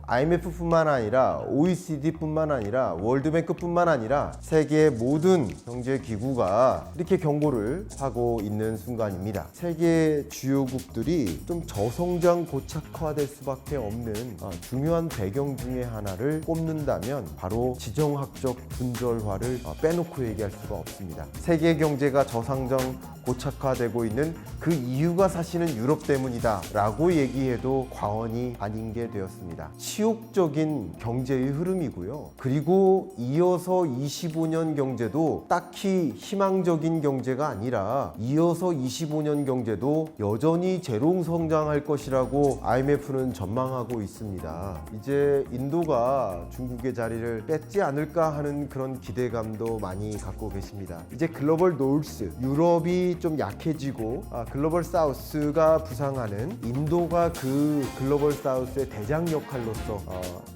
IMF뿐만 아니라 OECD뿐만 아니라 월드뱅크뿐만 아니라 세계 모든 경제기구가 이렇게 경고를 하고 있는 순간입니다. 세계 주요국들이 좀 저성장 고착화될 수밖에 없는 중요한 배경 중에 하나를 꼽는다면 바로 지정학적 분절화를 빼놓고 얘기할 수가 없습니다. 세계 경제가 저성장 고착화되고 있는 그 이유가 사실은 유럽 때문이다 라고 얘기해도 과언이 아닌 게 되었습니다. 치욕적인 경제의 흐름이고요. 그리고 이어서 25년 경제도 딱히 희망적인 경제가 아니라 이어서 25년 경제도 여전히 제로 성장할 것이라고 IMF는 전망하고 있습니다. 이제 인도가 중국의 자리를 뺏지 않을까 하는 그런 기대감도 많이 갖고 계십니다. 이제 글로벌 노스, 유럽이 좀 약해지고 글로벌 사우스가 부상하는 인도가 그 글로벌 사우스의 대장 역할로서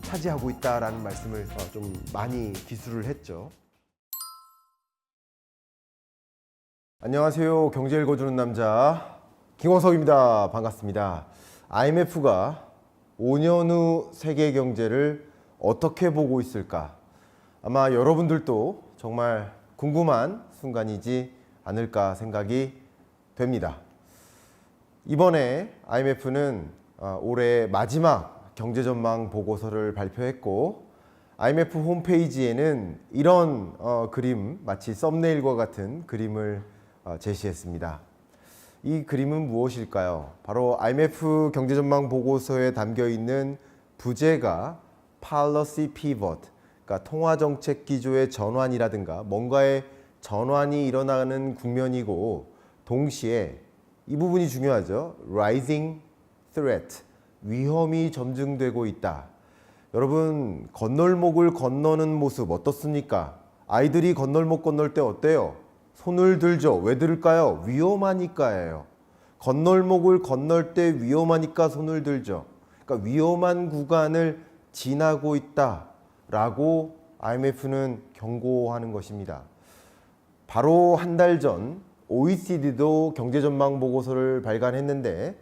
차지하고 있다라는 말씀을 좀 많이 기술을 했죠. 안녕하세요. 경제 읽어주는 남자 김광석입니다. 반갑습니다. IMF가 5년 후 세계 경제를 어떻게 보고 있을까? 아마 여러분들도 정말 궁금한 순간이지 않을까 생각이 됩니다. 이번에 IMF는 올해 마지막 경제전망 보고서를 발표했고 IMF 홈페이지에는 이런 그림, 마치 썸네일과 같은 그림을 제시했습니다. 이 그림은 무엇일까요? 바로 IMF 경제전망 보고서에 담겨있는 부제가 Policy Pivot, 그러니까 통화정책 기조의 전환이라든가 뭔가의 전환이 일어나는 국면이고 동시에 이 부분이 중요하죠. Rising Threat, 위험이 점증되고 있다. 여러분, 건널목을 건너는 모습 어떻습니까? 아이들이 건널목 건널 때 어때요? 손을 들죠. 왜 들을까요? 위험하니까예요. 건널목을 건널 때 위험하니까 손을 들죠. 그러니까 위험한 구간을 지나고 있다라고 IMF는 경고하는 것입니다. 바로 한 달 전 OECD도 경제전망 보고서를 발간했는데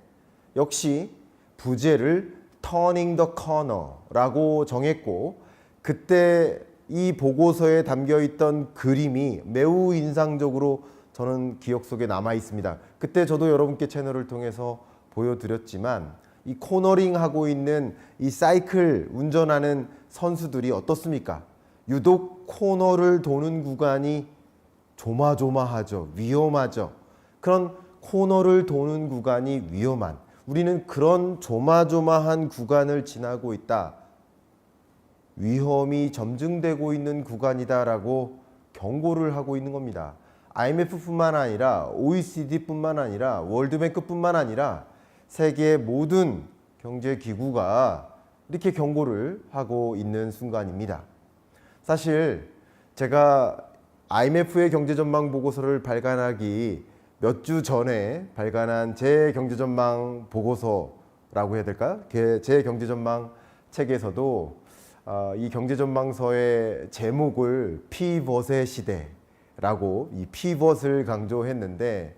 역시 부제를 Turning the Corner라고 정했고 그때 이 보고서에 담겨있던 그림이 매우 인상적으로 저는 기억 속에 남아 있습니다. 그때 저도 여러분께 채널을 통해서 보여드렸지만 이 코너링 하고 있는 이 사이클 운전하는 선수들이 어떻습니까? 유독 코너를 도는 구간이 조마조마하죠. 위험하죠. 그런 코너를 도는 구간이 위험한, 우리는 그런 조마조마한 구간을 지나고 있다. 위험이 점증되고 있는 구간이다라고 경고를 하고 있는 겁니다. IMF뿐만 아니라 OECD뿐만 아니라 월드뱅크뿐만 아니라 세계 모든 경제기구가 이렇게 경고를 하고 있는 순간입니다. 사실 제가 IMF의 경제전망 보고서를 발간하기 몇 주 전에 발간한 제 경제전망 보고서라고 해야 될까요? 제 경제전망 책에서도 이 경제전망서의 제목을 피벗의 시대라고 이 피벗을 강조했는데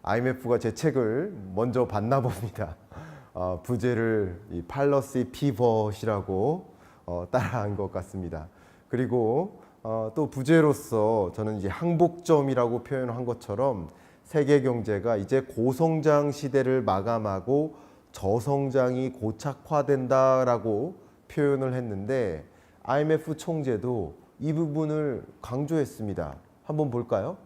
IMF가 제 책을 먼저 봤나 봅니다. 부제를 이 팔러시 피벗이라고 따라한 것 같습니다. 그리고 또 부제로서 저는 이제 항복점이라고 표현한 것처럼 세계 경제가 이제 고성장 시대를 마감하고 저성장이 고착화된다라고 표현을 했는데 IMF 총재도 이 부분을 강조했습니다. 한번 볼까요?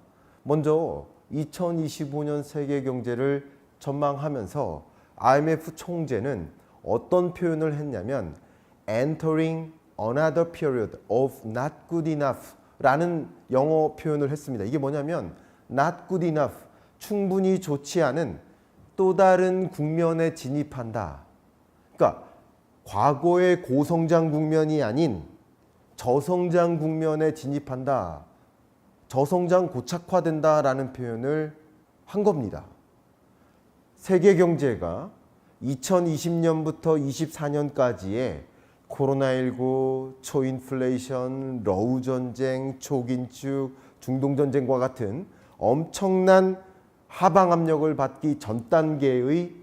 먼저 2025년 세계 경제를 전망하면서 IMF 총재는 어떤 표현을 했냐면 entering another period of not good enough 라는 영어 표현을 했습니다. 이게 뭐냐면 not good enough, 충분히 좋지 않은 또 다른 국면에 진입한다. 그러니까 과거의 고성장 국면이 아닌 저성장 국면에 진입한다. 저성장 고착화된다라는 표현을 한 겁니다. 세계 경제가 2020년부터 24년까지의 코로나19, 초인플레이션, 러우 전쟁, 초긴축, 중동 전쟁과 같은 엄청난 하방 압력을 받기 전 단계의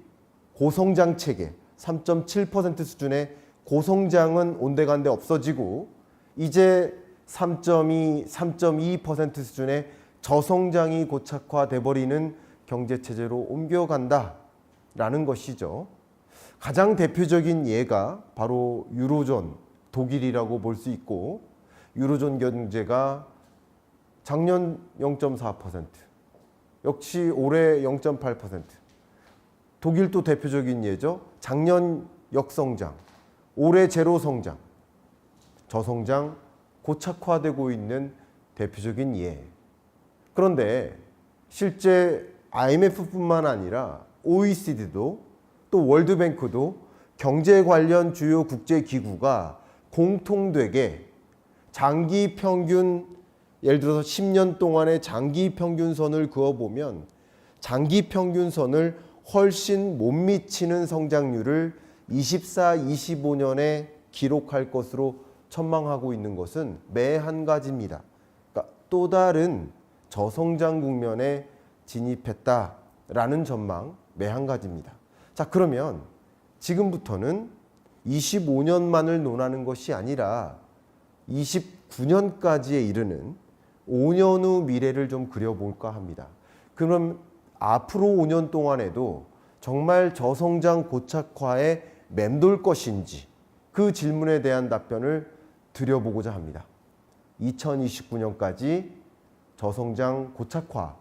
고성장 체계, 3.7% 수준의 고성장은 온데간데 없어지고 이제 3.2, 3.2% 수준의 저성장이 고착화돼 버리는 경제체제로 옮겨간다라는 것이죠. 가장 대표적인 예가 바로 유로존, 독일이라고 볼 수 있고, 유로존 경제가 작년 0.4%, 역시 올해 0.8%. 독일도 대표적인 예죠. 작년 역성장, 올해 제로 성장, 저성장, 고착화되고 있는 대표적인 예. 그런데 실제 IMF뿐만 아니라 OECD도 또 월드뱅크도 경제 관련 주요 국제기구가 공통되게 장기 평균, 예를 들어서 10년 동안의 장기 평균선을 그어보면 장기 평균선을 훨씬 못 미치는 성장률을 24, 25년에 기록할 것으로 전망하고 있는 것은 매 한 가지입니다. 그러니까 또 다른 저성장 국면에 진입했다라는 전망 매 한 가지입니다. 자, 그러면 지금부터는 25년만을 논하는 것이 아니라 29년까지에 이르는 5년 후 미래를 좀 그려볼까 합니다. 그럼 앞으로 5년 동안에도 정말 저성장 고착화에 맴돌 것인지 그 질문에 대한 답변을 드려보고자 합니다. 2029년까지 저성장 고착화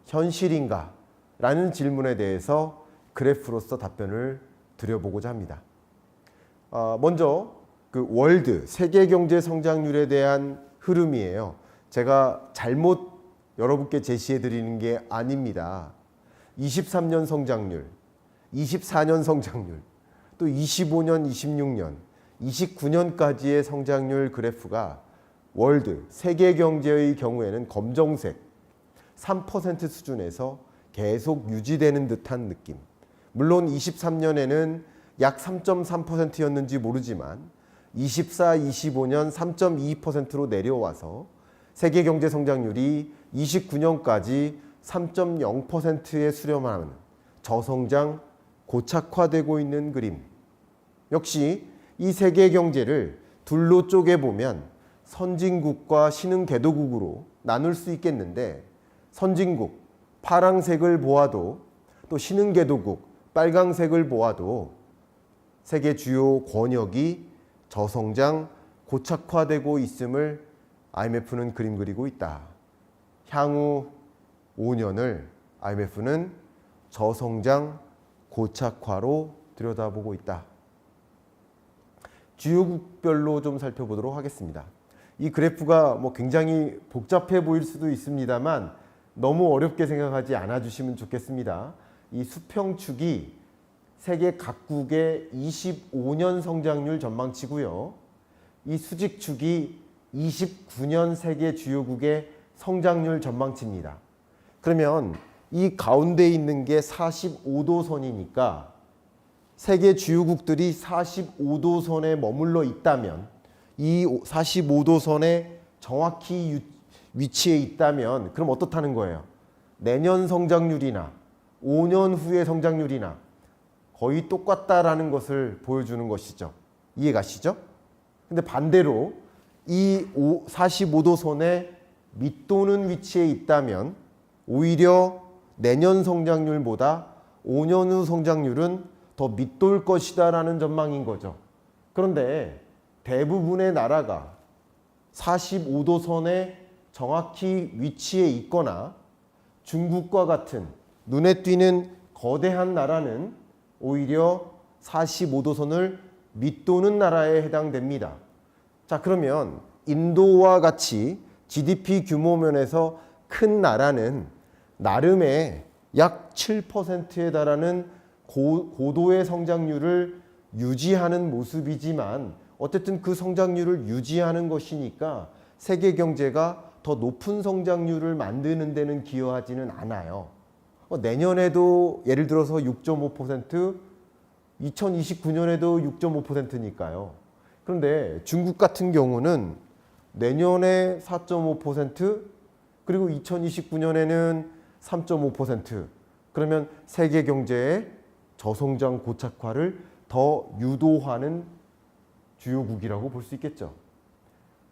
현실인가? 라는 질문에 대해서 그래프로서 답변을 드려보고자 합니다. 먼저 그 월드 세계 경제 성장률에 대한 흐름이에요. 제가 잘못 여러분께 제시해 드리는 게 아닙니다. 23년 성장률, 24년 성장률, 또 25년, 26년, 29년까지의 성장률 그래프가 월드 세계 경제의 경우에는 검정색 3% 수준에서 계속 유지되는 듯한 느낌. 물론 23년에는 약 3.3%였는지 모르지만 24, 25년 3.2%로 내려와서 세계 경제 성장률이 29년까지 3.0%에 수렴하는 저성장 고착화되고 있는 그림. 역시 이 세계 경제를 둘로 쪼개보면 선진국과 신흥개도국으로 나눌 수 있겠는데, 선진국 파랑색을 보아도 또 신흥개도국 빨강색을 보아도 세계 주요 권역이 저성장 고착화되고 있음을 IMF는 그림 그리고 있다. 향후 5년을 IMF는 저성장 고착화로 들여다보고 있다. 주요국별로 좀 살펴보도록 하겠습니다. 이 그래프가 굉장히 복잡해 보일 수도 있습니다만 너무 어렵게 생각하지 않아 주시면 좋겠습니다. 이 수평축이 세계 각국의 25년 성장률 전망치고요. 이 수직축이 29년 세계 주요국의 성장률 전망치입니다. 그러면 이 가운데 있는 게 45도 선이니까 세계 주요국들이 45도 선에 머물러 있다면, 이 45도 선에 정확히 위치해 있다면 그럼 어떻다는 거예요? 내년 성장률이나 5년 후의 성장률이나 거의 똑같다라는 것을 보여주는 것이죠. 이해가시죠? 근데 반대로 이 45도 선에 밑도는 위치에 있다면 오히려 내년 성장률보다 5년 후 성장률은 더 밑돌 것이다 라는 전망인 거죠. 그런데 대부분의 나라가 45도 선에 정확히 위치해 있거나 중국과 같은 눈에 띄는 거대한 나라는 오히려 45도 선을 밑도는 나라에 해당됩니다. 자, 그러면 인도와 같이 GDP 규모 면에서 큰 나라는 나름의 약 7%에 달하는 고도의 성장률을 유지하는 모습이지만 어쨌든 그 성장률을 유지하는 것이니까 세계 경제가 더 높은 성장률을 만드는 데는 기여하지는 않아요. 내년에도 예를 들어서 6.5%, 2029년에도 6.5%니까요. 그런데 중국 같은 경우는 내년에 4.5%, 그리고 2029년에는 3.5%. 그러면 세계 경제의 저성장 고착화를 더 유도하는 주요국이라고 볼 수 있겠죠.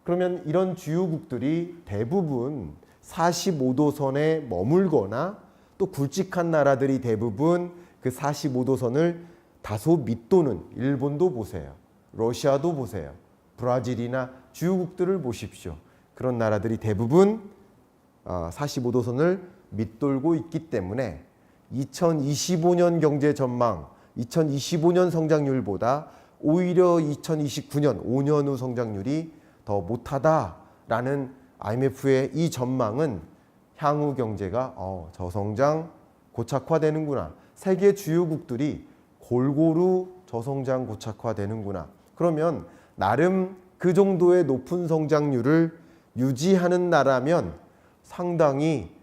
그러면 이런 주요국들이 대부분 45도선에 머물거나 또 굵직한 나라들이 대부분 그 45도선을 다소 밑도는 일본도 보세요. 러시아도 보세요. 브라질이나 주요국들을 보십시오. 그런 나라들이 대부분 45도선을 밑돌고 있기 때문에 2025년 경제 전망, 2025년 성장률보다 오히려 2029년 5년 후 성장률이 더 못하다라는 IMF의 이 전망은 향후 경제가 저성장 고착화되는구나. 세계 주요국들이 골고루 저성장 고착화되는구나. 그러면 나름 그 정도의 높은 성장률을 유지하는 나라면 상당히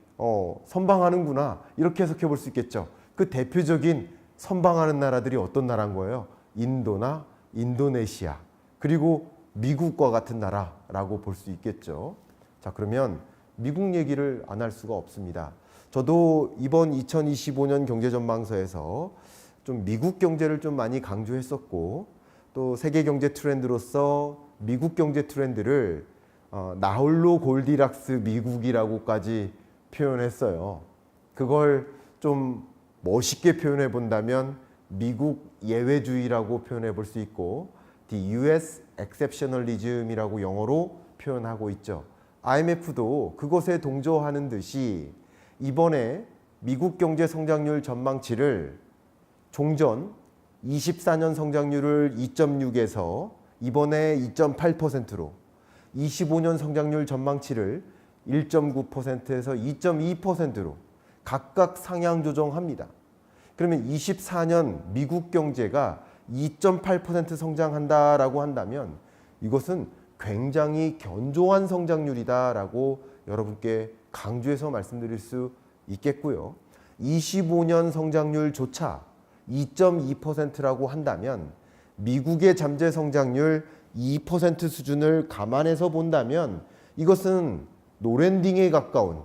선방하는구나. 이렇게 해석해 볼 수 있겠죠. 그 대표적인 선방하는 나라들이 어떤 나라인 거예요? 인도나 인도네시아 그리고 미국과 같은 나라라고 볼 수 있겠죠. 자, 그러면 미국 얘기를 안 할 수가 없습니다. 저도 이번 2025년 경제전망서에서 좀 미국 경제를 좀 많이 강조했었고 또 세계 경제 트렌드로서 미국 경제 트렌드를 나홀로 골디락스 미국이라고까지 표현했어요. 그걸 좀 멋있게 표현해 본다면 미국 예외주의라고 표현해 볼 수 있고 The US Exceptionalism이라고 영어로 표현하고 있죠. IMF도 그것에 동조하는 듯이 이번에 미국 경제 성장률 전망치를 종전 24년 성장률을 2.6에서 이번에 2.8%로 25년 성장률 전망치를 1.9%에서 2.2%로 각각 상향 조정합니다. 그러면 24년 미국 경제가 2.8% 성장한다라고 한다면 이것은 굉장히 견조한 성장률이다라고 여러분께 강조해서 말씀드릴 수 있겠고요. 25년 성장률조차 2.2%라고 한다면 미국의 잠재 성장률 2% 수준을 감안해서 본다면 이것은 노랜딩에 가까운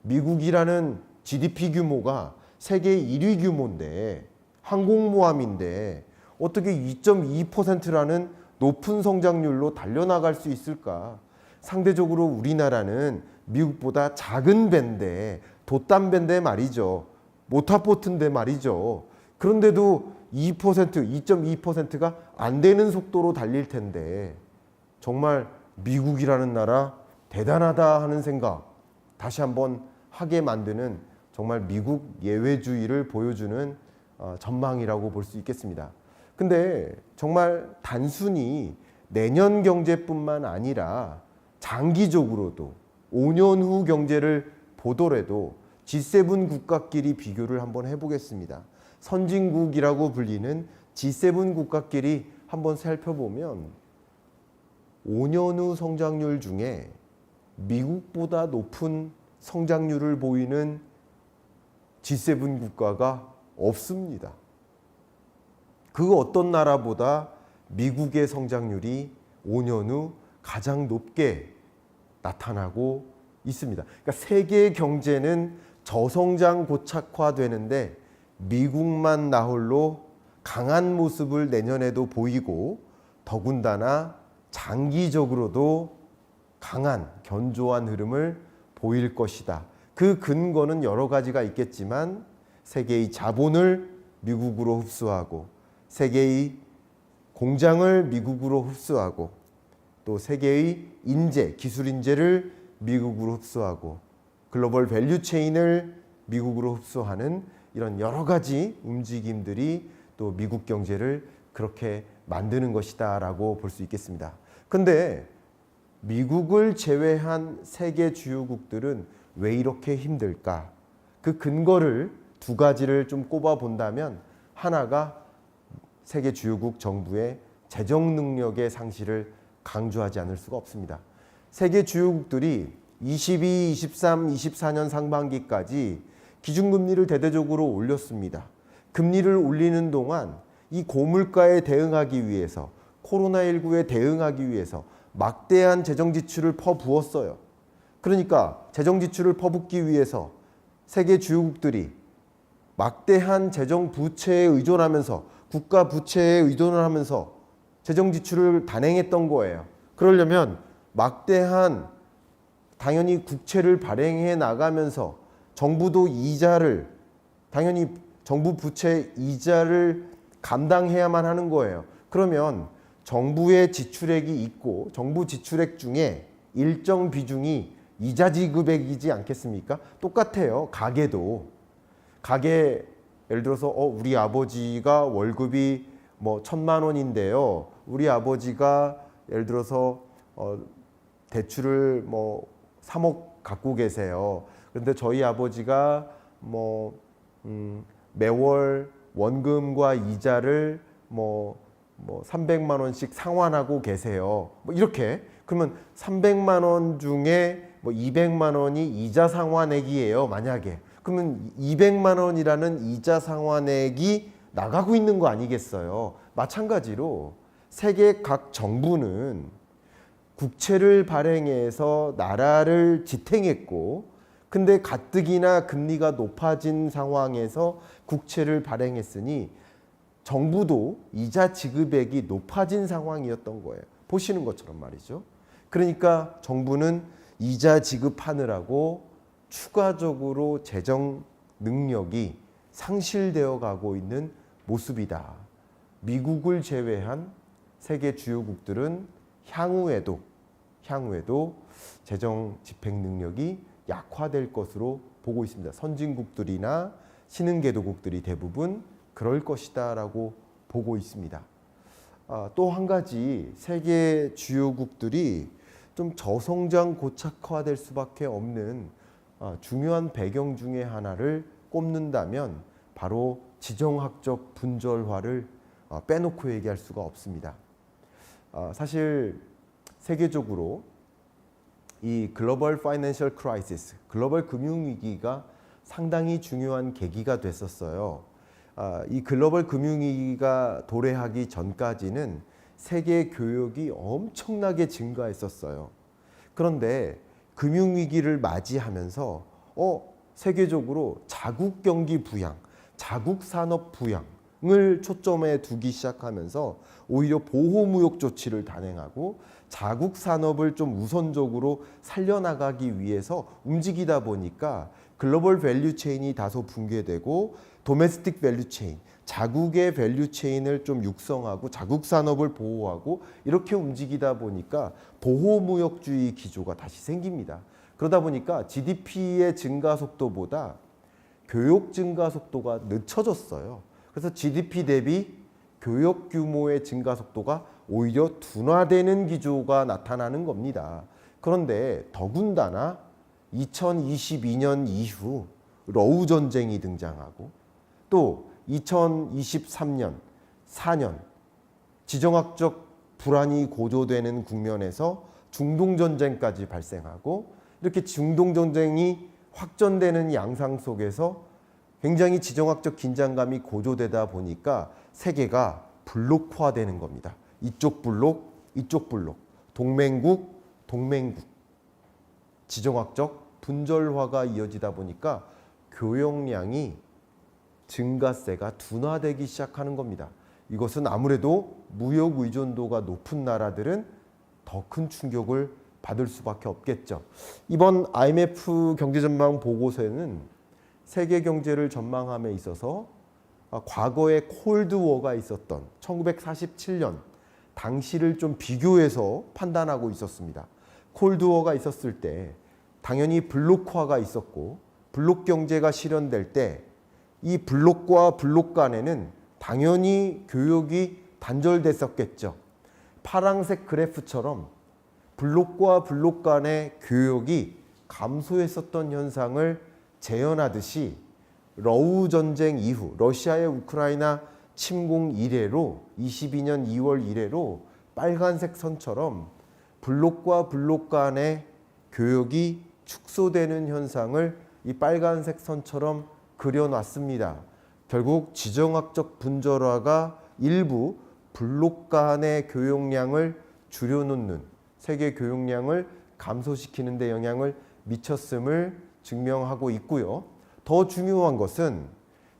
미국이라는 GDP 규모가 세계 1위 규모인데 항공모함인데 어떻게 2.2%라는 높은 성장률로 달려나갈 수 있을까? 상대적으로 우리나라는 미국보다 작은 배인데 돛담 배인데 말이죠. 모타보트인데 말이죠. 그런데도 2.2%가 안 되는 속도로 달릴 텐데 정말 미국이라는 나라 대단하다 하는 생각 다시 한번 하게 만드는 정말 미국 예외주의를 보여주는 전망이라고 볼 수 있겠습니다. 근데 정말 단순히 내년 경제뿐만 아니라 장기적으로도 5년 후 경제를 보더라도 G7 국가끼리 비교를 한번 해보겠습니다. 선진국이라고 불리는 G7 국가끼리 한번 살펴보면 5년 후 성장률 중에 미국보다 높은 성장률을 보이는 G7 국가가 없습니다. 그 어떤 나라보다 미국의 성장률이 5년 후 가장 높게 나타나고 있습니다. 그러니까 세계 경제는 저성장 고착화되는데 미국만 나홀로 강한 모습을 내년에도 보이고 더군다나 장기적으로도 강한 견조한 흐름을 보일 것이다. 그 근거는 여러 가지가 있겠지만 세계의 자본을 미국으로 흡수하고 세계의 공장을 미국으로 흡수하고 또 세계의 인재, 기술 인재를 미국으로 흡수하고 글로벌 밸류 체인을 미국으로 흡수하는 이런 여러 가지 움직임들이 또 미국 경제를 그렇게 만드는 것이다라고 볼 수 있겠습니다. 근데 미국을 제외한 세계 주요국들은 왜 이렇게 힘들까? 그 근거를 두 가지를 좀 꼽아 본다면 하나가 세계 주요국 정부의 재정 능력의 상실을 강조하지 않을 수가 없습니다. 세계 주요국들이 22, 23, 24년 상반기까지 기준금리를 대대적으로 올렸습니다. 금리를 올리는 동안 이 고물가에 대응하기 위해서 코로나19에 대응하기 위해서 막대한 재정 지출을 퍼부었어요. 그러니까 재정 지출을 퍼붓기 위해서 세계 주요국들이 막대한 재정 부채에 의존하면서 국가 부채에 의존을 하면서 재정 지출을 단행했던 거예요. 그러려면 막대한 당연히 국채를 발행해 나가면서 정부도 이자를 당연히 정부 부채 이자를 감당해야만 하는 거예요. 그러면 정부의 지출액이 있고 정부 지출액 중에 일정 비중이 이자 지급액이지 않겠습니까? 똑같아요. 가게도 가게 예를 들어서 우리 아버지가 월급이 뭐 1,000만 원인데요. 우리 아버지가 예를 들어서 대출을 뭐 3억 갖고 계세요. 그런데 저희 아버지가 매월 원금과 이자를 뭐 300만 원씩 상환하고 계세요. 뭐 이렇게 그러면 300만 원 중에 뭐 200만 원이 이자 상환액이에요. 만약에 그러면 200만 원이라는 이자 상환액이 나가고 있는 거 아니겠어요? 마찬가지로 세계 각 정부는 국채를 발행해서 나라를 지탱했고 근데 가뜩이나 금리가 높아진 상황에서 국채를 발행했으니 정부도 이자 지급액이 높아진 상황이었던 거예요. 보시는 것처럼 말이죠. 그러니까 정부는 이자 지급하느라고 추가적으로 재정 능력이 상실되어 가고 있는 모습이다. 미국을 제외한 세계 주요국들은 향후에도 재정 집행 능력이 약화될 것으로 보고 있습니다. 선진국들이나 신흥개도국들이 대부분 그럴 것이다라고 보고 있습니다. 또 한 가지 세계 주요국들이 좀 저성장 고착화될 수밖에 없는 중요한 배경 중에 하나를 꼽는다면 바로 지정학적 분절화를 빼놓고 얘기할 수가 없습니다. 사실 세계적으로 이 글로벌 파이낸셜 크라이시스, 글로벌 금융위기가 상당히 중요한 계기가 됐었어요. 이 글로벌 금융위기가 도래하기 전까지는 세계 교역이 엄청나게 증가했었어요. 그런데 금융위기를 맞이하면서 세계적으로 자국 경기 부양, 자국 산업 부양을 초점에 두기 시작하면서 오히려 보호무역 조치를 단행하고 자국 산업을 좀 우선적으로 살려나가기 위해서 움직이다 보니까 글로벌 밸류체인이 다소 붕괴되고 도메스틱 밸류체인, 자국의 밸류체인을 좀 육성하고 자국 산업을 보호하고 이렇게 움직이다 보니까 보호무역주의 기조가 다시 생깁니다. 그러다 보니까 GDP의 증가 속도보다 교역 증가 속도가 늦춰졌어요. 그래서 GDP 대비 교역 규모의 증가 속도가 오히려 둔화되는 기조가 나타나는 겁니다. 그런데 더군다나 2022년 이후 러우 전쟁이 등장하고 또 2023년, 4년 지정학적 불안이 고조되는 국면에서 중동 전쟁까지 발생하고 이렇게 중동 전쟁이 확전되는 양상 속에서 굉장히 지정학적 긴장감이 고조되다 보니까 세계가 블록화되는 겁니다. 이쪽 블록, 이쪽 블록, 동맹국, 동맹국. 지정학적 분절화가 이어지다 보니까 교역량이 증가세가 둔화되기 시작하는 겁니다. 이것은 아무래도 무역 의존도가 높은 나라들은 더 큰 충격을 받을 수밖에 없겠죠. 이번 IMF 경제전망 보고서에는 세계 경제를 전망함에 있어서 과거에 콜드워가 있었던 1947년 당시를 좀 비교해서 판단하고 있었습니다. 콜드워가 있었을 때 당연히 블록화가 있었고 블록 경제가 실현될 때 이 블록과 블록 간에는 당연히 교역이 단절됐었겠죠. 파란색 그래프처럼 블록과 블록 간의 교역이 감소했었던 현상을 재현하듯이 러우 전쟁 이후 러시아의 우크라이나 침공 이래로 22년 2월 이래로 빨간색 선처럼 블록과 블록 간의 교역이 축소되는 현상을 이 빨간색 선처럼 그려놨습니다. 결국 지정학적 분절화가 일부 블록 간의 교역량을 줄여놓는 세계 교역량을 감소시키는 데 영향을 미쳤음을 증명하고 있고요. 더 중요한 것은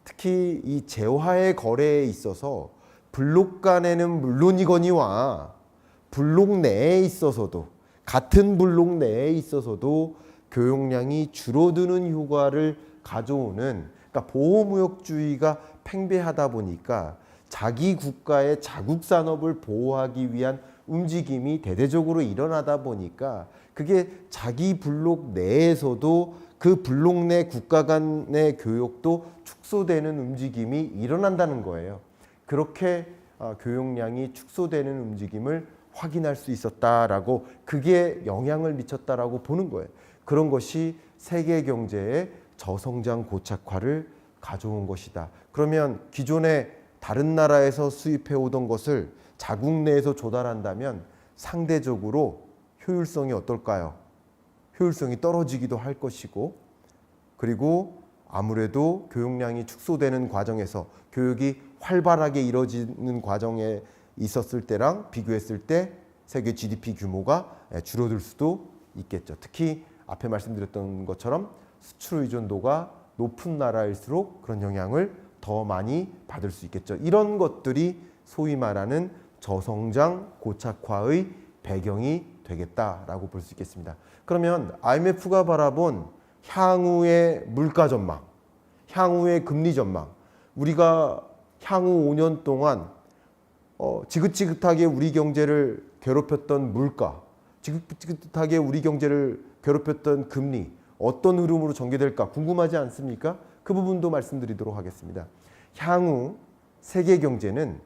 특히 이 재화의 거래에 있어서 블록 간에는 물론이거니와 블록 내에 있어서도 같은 블록 내에 있어서도 교역량이 줄어드는 효과를 가져오는, 그러니까 보호무역주의가 팽배하다 보니까 자기 국가의 자국 산업을 보호하기 위한 움직임이 대대적으로 일어나다 보니까 그게 자기 블록 내에서도 그 블록 내 국가 간의 교역도 축소되는 움직임이 일어난다는 거예요. 그렇게 교역량이 축소되는 움직임을 확인할 수 있었다라고, 그게 영향을 미쳤다라고 보는 거예요. 그런 것이 세계 경제의 저성장 고착화를 가져온 것이다. 그러면 기존에 다른 나라에서 수입해 오던 것을 자국 내에서 조달한다면 상대적으로 효율성이 어떨까요? 효율성이 떨어지기도 할 것이고, 그리고 아무래도 교역량이 축소되는 과정에서 교역이 활발하게 이루어지는 과정에 있었을 때랑 비교했을 때 세계 GDP 규모가 줄어들 수도 있겠죠. 특히 앞에 말씀드렸던 것처럼 수출 의존도가 높은 나라일수록 그런 영향을 더 많이 받을 수 있겠죠. 이런 것들이 소위 말하는 저성장 고착화의 배경이 되겠다라고 볼 수 있겠습니다. 그러면 IMF가 바라본 향후의 물가 전망, 향후의 금리 전망, 우리가 향후 5년 동안 지긋지긋하게 우리 경제를 괴롭혔던 물가, 지긋지긋하게 우리 경제를 괴롭혔던 금리, 어떤 흐름으로 전개될까 궁금하지 않습니까? 그 부분도 말씀드리도록 하겠습니다. 향후 세계 경제는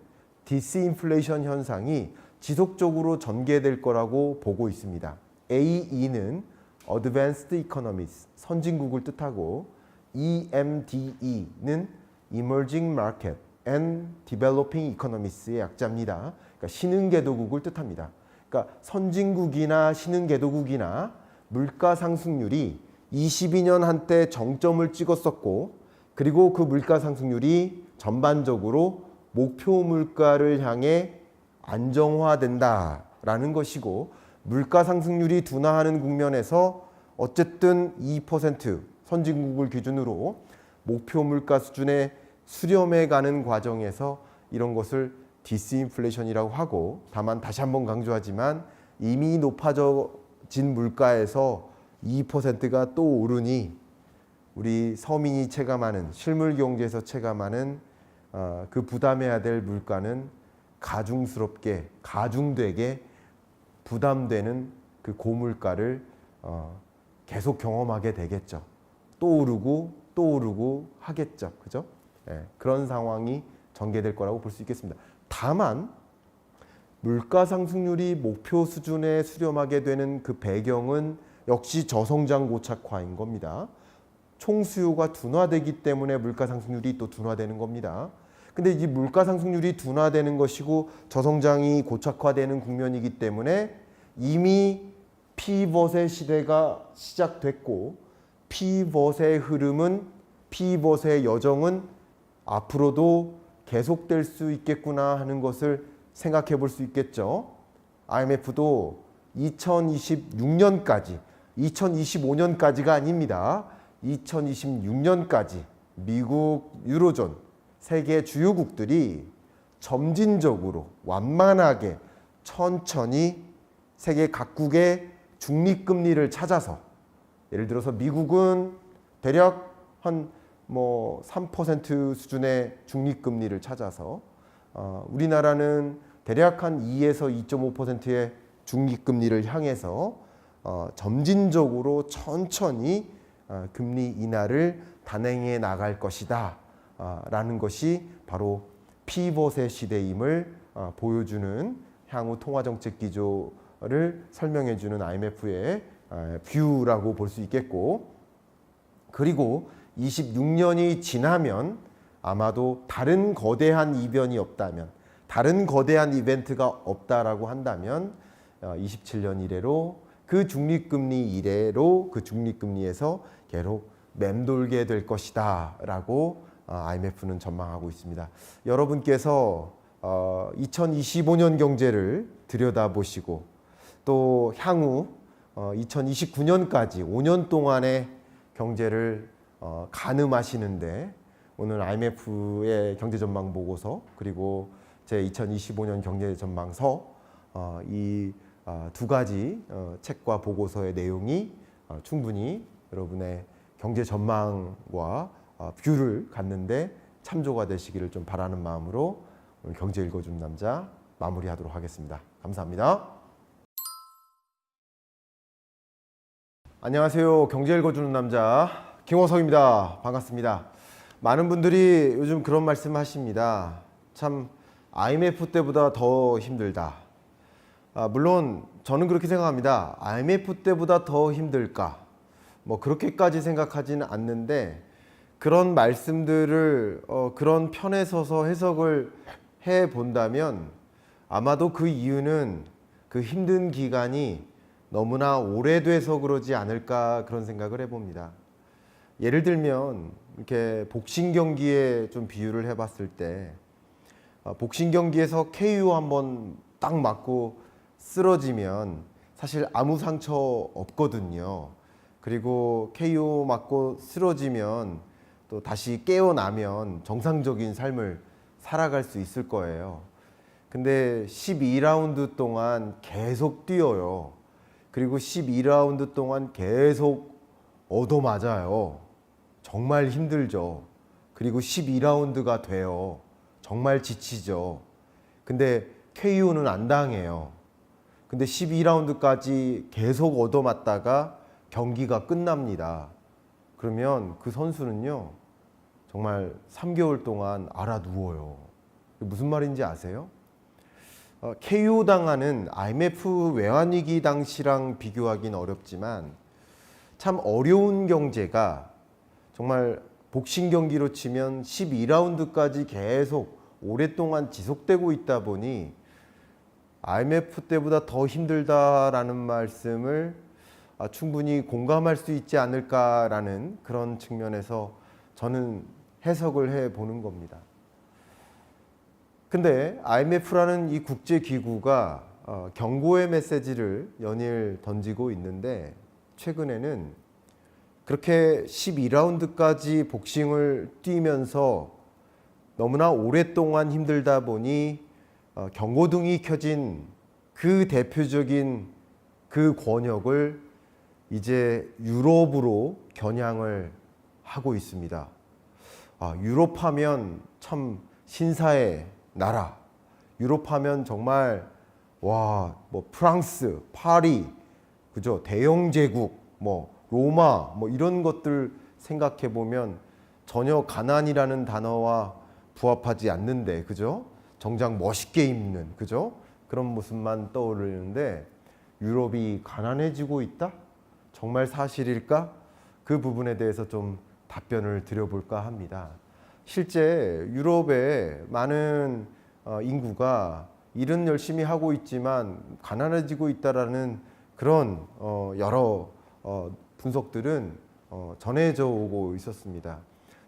디스인플레이션 현상이 지속적으로 전개될 거라고 보고 있습니다. AE는 Advanced Economies, 선진국을 뜻하고, EMDE는 Emerging Market and Developing Economies의 약자입니다. 그러니까 신흥개도국을 뜻합니다. 그러니까 선진국이나 신흥개도국이나 물가 상승률이 22년 한때 정점을 찍었었고, 그리고 그 물가 상승률이 전반적으로 목표 물가를 향해 안정화된다라는 것이고, 물가 상승률이 둔화하는 국면에서 어쨌든 2% 선진국을 기준으로 목표 물가 수준에 수렴해 가는 과정에서 이런 것을 디스인플레이션이라고 하고, 다만 다시 한번 강조하지만 이미 높아진 물가에서 2%가 또 오르니 우리 서민이 체감하는, 실물 경제에서 체감하는 그 부담해야 될 물가는 가중스럽게, 가중되게 부담되는 그 고물가를 계속 경험하게 되겠죠. 또 오르고 또 오르고 하겠죠. 그죠? 그런 상황이 전개될 거라고 볼 수 있겠습니다. 다만 물가 상승률이 목표 수준에 수렴하게 되는 그 배경은 역시 저성장 고착화인 겁니다. 총수요가 둔화되기 때문에 물가 상승률이 또 둔화되는 겁니다. 근데 이 물가 상승률이 둔화되는 것이고 저성장이 고착화되는 국면이기 때문에 이미 피벗의 시대가 시작됐고, 피벗의 흐름은, 피벗의 여정은 앞으로도 계속될 수 있겠구나 하는 것을 생각해 볼 수 있겠죠. IMF도 2026년까지, 2025년까지가 아닙니다. 2026년까지 미국, 유로존, 세계 주요국들이 점진적으로 완만하게 천천히 세계 각국의 중립금리를 찾아서, 예를 들어서 미국은 대략 한 3% 수준의 중립금리를 찾아서, 우리나라는 대략 한 2에서 2.5%의 중립금리를 향해서 점진적으로 천천히 금리 인하를 단행해 나갈 것이다 라는 것이 바로 피벗의 시대임을 보여주는 향후 통화정책 기조를 설명해주는 IMF의 뷰라고 볼 수 있겠고, 그리고 26년이 지나면 아마도 다른 거대한 이변이 없다면, 다른 거대한 이벤트가 없다라고 한다면 27년 이래로 그 중립금리 이래로 그 중립금리에서 계속 맴돌게 될 것이다 라고 IMF는 전망하고 있습니다. 여러분께서 2025년 경제를 들여다보시고 또 향후 2029년까지 5년 동안의 경제를 가늠하시는데 오늘 IMF의 경제 전망 보고서, 그리고 제 2025년 경제 전망서 이 두 가지 책과 보고서의 내용이 충분히 여러분의 경제 전망과 뷰를 갖는데 참조가 되시기를 좀 바라는 마음으로 오늘 경제 읽어주는 남자 마무리하도록 하겠습니다. 감사합니다. 안녕하세요. 경제 읽어주는 남자 김호석입니다. 반갑습니다. 많은 분들이 요즘 그런 말씀 하십니다. 참 IMF 때보다 더 힘들다. 물론 저는 그렇게 생각합니다. IMF 때보다 더 힘들까? 뭐 그렇게까지 생각하지는 않는데 그런 말씀들을 그런 편에 서서 해석을 해 본다면 아마도 그 이유는 그 힘든 기간이 너무나 오래돼서 그러지 않을까 그런 생각을 해봅니다. 예를 들면 이렇게 복싱 경기에 좀 비유를 해봤을 때 복싱 경기에서 KO 한번 딱 맞고 쓰러지면 사실 아무 상처 없거든요. 그리고 KO 맞고 쓰러지면 또 다시 깨어나면 정상적인 삶을 살아갈 수 있을 거예요. 근데 12라운드 동안 계속 뛰어요. 그리고 12라운드 동안 계속 얻어맞아요. 정말 힘들죠. 그리고 12라운드가 돼요. 정말 지치죠. 근데 KO는 안 당해요. 근데 12라운드까지 계속 얻어맞다가 경기가 끝납니다. 그러면 그 선수는요, 정말 3개월 동안 알아 누워요. 무슨 말인지 아세요? KO 당하는 IMF 외환위기 당시랑 비교하기는 어렵지만 참 어려운 경제가 정말 복싱 경기로 치면 12라운드까지 계속 오랫동안 지속되고 있다 보니 IMF 때보다 더 힘들다라는 말씀을 충분히 공감할 수 있지 않을까라는 그런 측면에서 저는 해석을 해 보는 겁니다. 근데 IMF라는 이 국제기구가 경고의 메시지를 연일 던지고 있는데 최근에는 그렇게 12라운드까지 복싱을 뛰면서 너무나 오랫동안 힘들다 보니 경고등이 켜진 그 대표적인 그 권역을 이제 유럽으로 겨냥을 하고 있습니다. 유럽 하면 참 신사의 나라. 유럽 하면 정말 뭐 프랑스, 파리, 그죠? 대영 제국, 로마, 이런 것들 생각해 보면 전혀 가난이라는 단어와 부합하지 않는데, 그죠? 정장 멋있게 입는, 그죠? 그런 모습만 떠오르는데 유럽이 가난해지고 있다? 정말 사실일까? 그 부분에 대해서 좀 답변을 드려볼까 합니다. 실제 유럽의 많은 인구가 일은 열심히 하고 있지만 가난해지고 있다라는 그런 여러 분석들은 전해져 오고 있었습니다.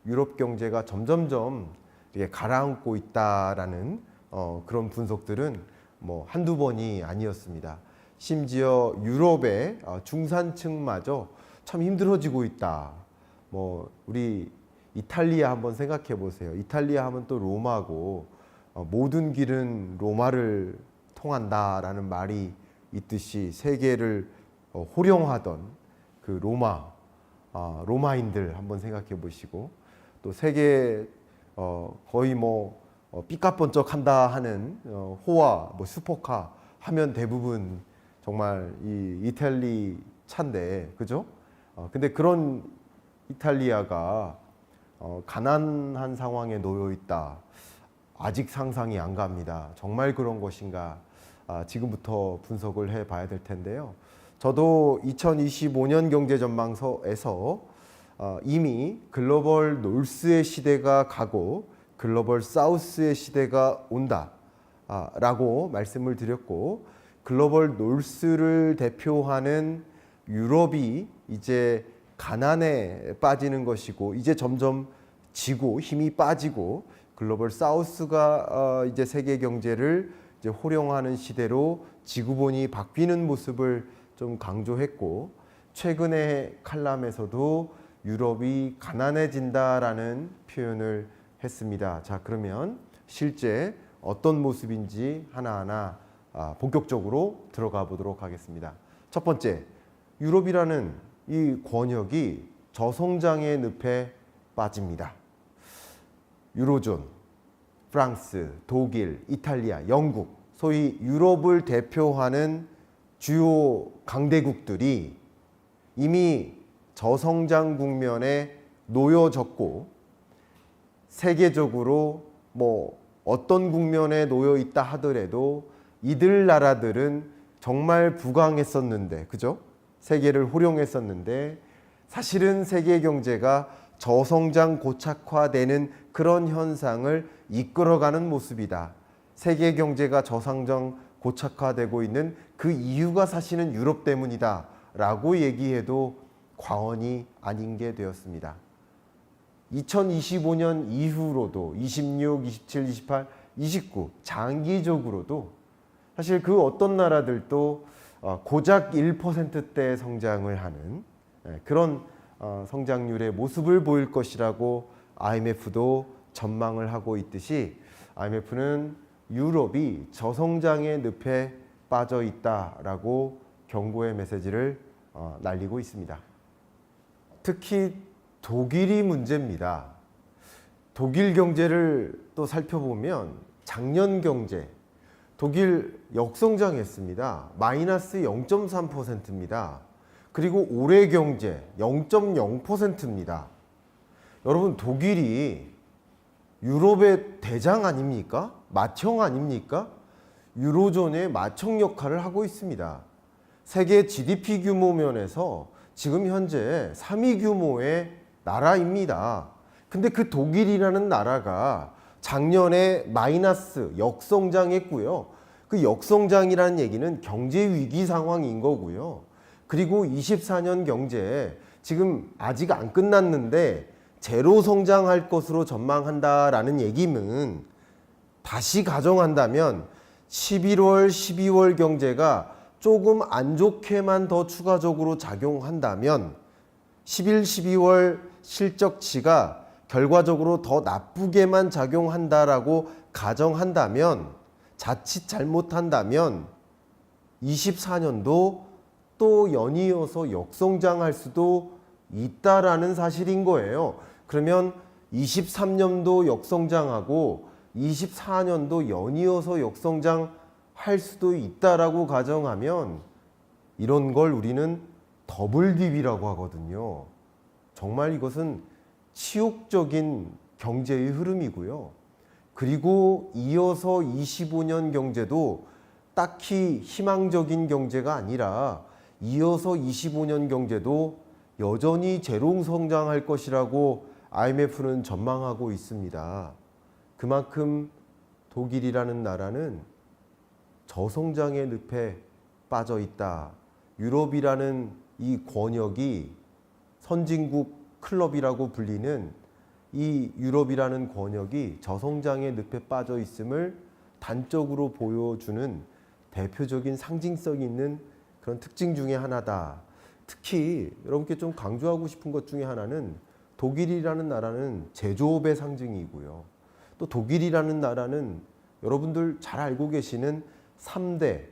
유럽 경제가 점점점 이렇게 가라앉고 있다라는 그런 분석들은 한두 번이 아니었습니다. 심지어 유럽의 중산층마저 참 힘들어지고 있다. 우리 이탈리아 한번 생각해 보세요. 이탈리아 하면 또 로마고 모든 길은 로마를 통한다라는 말이 있듯이 세계를 호령하던 그 로마인들 한번 생각해 보시고 또 세계 거의 삐까뻔쩍한다 하는 호화, 슈퍼카 하면 대부분 정말 이 이탈리 차인데, 그죠? 근데 그런 이탈리아가 가난한 상황에 놓여 있다. 아직 상상이 안 갑니다. 정말 그런 것인가? 지금부터 분석을 해봐야 될 텐데요. 저도 2025년 경제전망서에서 이미 글로벌 노스의 시대가 가고 글로벌 사우스의 시대가 온다 라고 말씀을 드렸고, 글로벌 노스를 대표하는 유럽이 이제 가난에 빠지는 것이고 이제 점점 지고 힘이 빠지고 글로벌 사우스가 이제 세계 경제를 이제 호령하는 시대로 지구본이 바뀌는 모습을 좀 강조했고, 최근의 칼럼에서도 유럽이 가난해진다라는 표현을 했습니다. 자, 그러면 실제 어떤 모습인지 하나하나 본격적으로 들어가 보도록 하겠습니다. 첫 번째, 유럽이라는 이 권역이 저성장의 늪에 빠집니다. 유로존, 프랑스, 독일, 이탈리아, 영국, 소위 유럽을 대표하는 주요 강대국들이 이미 저성장 국면에 놓여졌고, 세계적으로 어떤 국면에 놓여 있다 하더라도 이들 나라들은 정말 부강했었는데, 그죠? 세계를 호령했었는데 사실은 세계 경제가 저성장 고착화되는 그런 현상을 이끌어가는 모습이다. 세계 경제가 저성장 고착화되고 있는 그 이유가 사실은 유럽 때문이다 라고 얘기해도 과언이 아닌 게 되었습니다. 2025년 이후로도 26, 27, 28, 29 장기적으로도 사실 그 어떤 나라들도 고작 1%대 성장을 하는 그런 성장률의 모습을 보일 것이라고 IMF도 전망을 하고 있듯이, IMF는 유럽이 저성장의 늪에 빠져 있다라고 경고의 메시지를 날리고 있습니다. 특히 독일이 문제입니다. 독일 경제를 또 살펴보면 작년 경제 독일 역성장했습니다. 마이너스 0.3%입니다. 그리고 올해 경제 0.0%입니다. 여러분, 독일이 유럽의 대장 아닙니까? 맏형 아닙니까? 유로존의 맏형 역할을 하고 있습니다. 세계 GDP 규모 면에서 지금 현재 3위 규모의 나라입니다. 근데 그 독일이라는 나라가 작년에 마이너스 역성장했고요. 그 역성장이라는 얘기는 경제 위기 상황인 거고요. 그리고 24년 경제 지금 아직 안 끝났는데 제로 성장할 것으로 전망한다라는 얘기는, 다시 가정한다면 11월, 12월 경제가 조금 안 좋게만 더 추가적으로 작용한다면 11, 12월 실적치가 결과적으로 더 나쁘게만 작용한다라고 가정한다면, 자칫 잘못한다면 24년도 또 연이어서 역성장할 수도 있다라는 사실인 거예요. 그러면 23년도 역성장하고 24년도 연이어서 역성장할 수도 있다라고 가정하면, 이런 걸 우리는 더블 딥이라고 하거든요. 정말 이것은 치욕적인 경제의 흐름이고요. 그리고 이어서 25년 경제도 딱히 희망적인 경제가 아니라 이어서 25년 경제도 여전히 제로 성장할 것이라고 IMF는 전망하고 있습니다. 그만큼 독일이라는 나라는 저성장의 늪에 빠져 있다. 유럽이라는 이 권역이 선진국 클럽이라고 불리는 이 유럽이라는 권역이 저성장의 늪에 빠져 있음을 단적으로 보여주는 대표적인 상징성 있는 그런 특징 중에 하나다. 특히 여러분께 좀 강조하고 싶은 것 중에 하나는, 독일이라는 나라는 제조업의 상징이고요. 또 독일이라는 나라는 여러분들 잘 알고 계시는 3대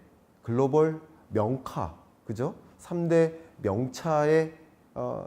글로벌 명카, 그죠? 3대 명차의